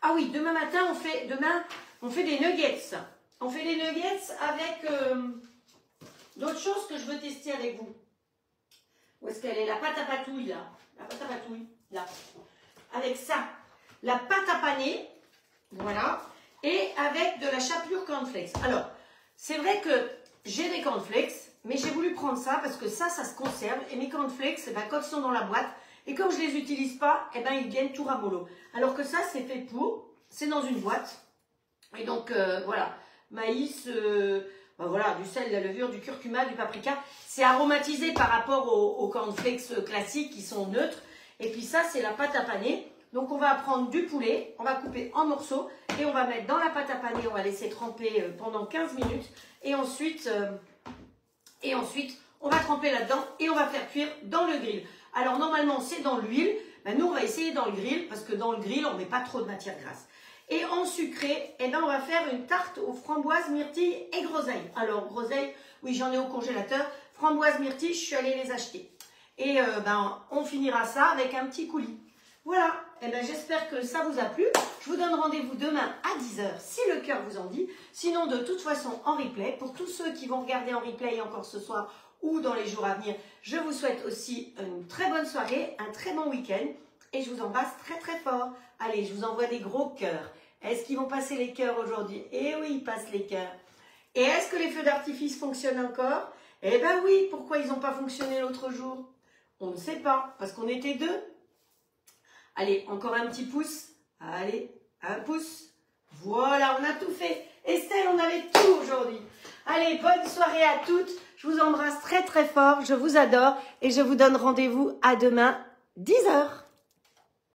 Ah oui, demain matin on fait des nuggets. On fait des nuggets avec d'autres choses que je veux tester avec vous. Où est-ce qu'elle est? La pâte à patouille, là. La pâte à patouille, là. Avec ça. La pâte à paner, voilà. Et avec de la chapelure cornflakes. Alors, c'est vrai que j'ai des cornflakes, mais j'ai voulu prendre ça parce que ça se conserve. Et mes cornflakes, quand ils sont dans la boîte, et comme je ne les utilise pas, ils viennent tout ramollo. Alors que ça, c'est fait pour, c'est dans une boîte. Et donc, voilà. Maïs, voilà, du sel, de la levure, du curcuma, du paprika. C'est aromatisé par rapport aux cornflakes classiques qui sont neutres. Et puis ça, c'est la pâte à paner. Donc on va prendre du poulet, on va couper en morceaux et on va mettre dans la pâte à paner. On va laisser tremper pendant 15 minutes. Et ensuite on va tremper là-dedans et on va faire cuire dans le grill. Alors normalement, c'est dans l'huile. Nous, on va essayer dans le grill parce que dans le grill, on ne met pas trop de matière grasse. Et en sucré, on va faire une tarte aux framboises, myrtilles et groseilles. Alors, groseilles, oui, j'en ai au congélateur. Framboises, myrtilles, je suis allée les acheter. Et on finira ça avec un petit coulis. Voilà, j'espère que ça vous a plu. Je vous donne rendez-vous demain à 10 h si le cœur vous en dit. Sinon, de toute façon, en replay. Pour tous ceux qui vont regarder en replay encore ce soir ou dans les jours à venir, je vous souhaite aussi une très bonne soirée, un très bon week-end. Et je vous embrasse très très fort. Allez, je vous envoie des gros cœurs. Est-ce qu'ils vont passer les cœurs aujourd'hui? Eh oui, ils passent les cœurs. Et est-ce que les feux d'artifice fonctionnent encore? Eh ben oui, pourquoi ils n'ont pas fonctionné l'autre jour? On ne sait pas, parce qu'on était deux. Allez, encore un petit pouce. Allez, un pouce. Voilà, on a tout fait. Estelle, on avait tout aujourd'hui. Allez, bonne soirée à toutes. Je vous embrasse très très fort. Je vous adore. Et je vous donne rendez-vous à demain, 10 h.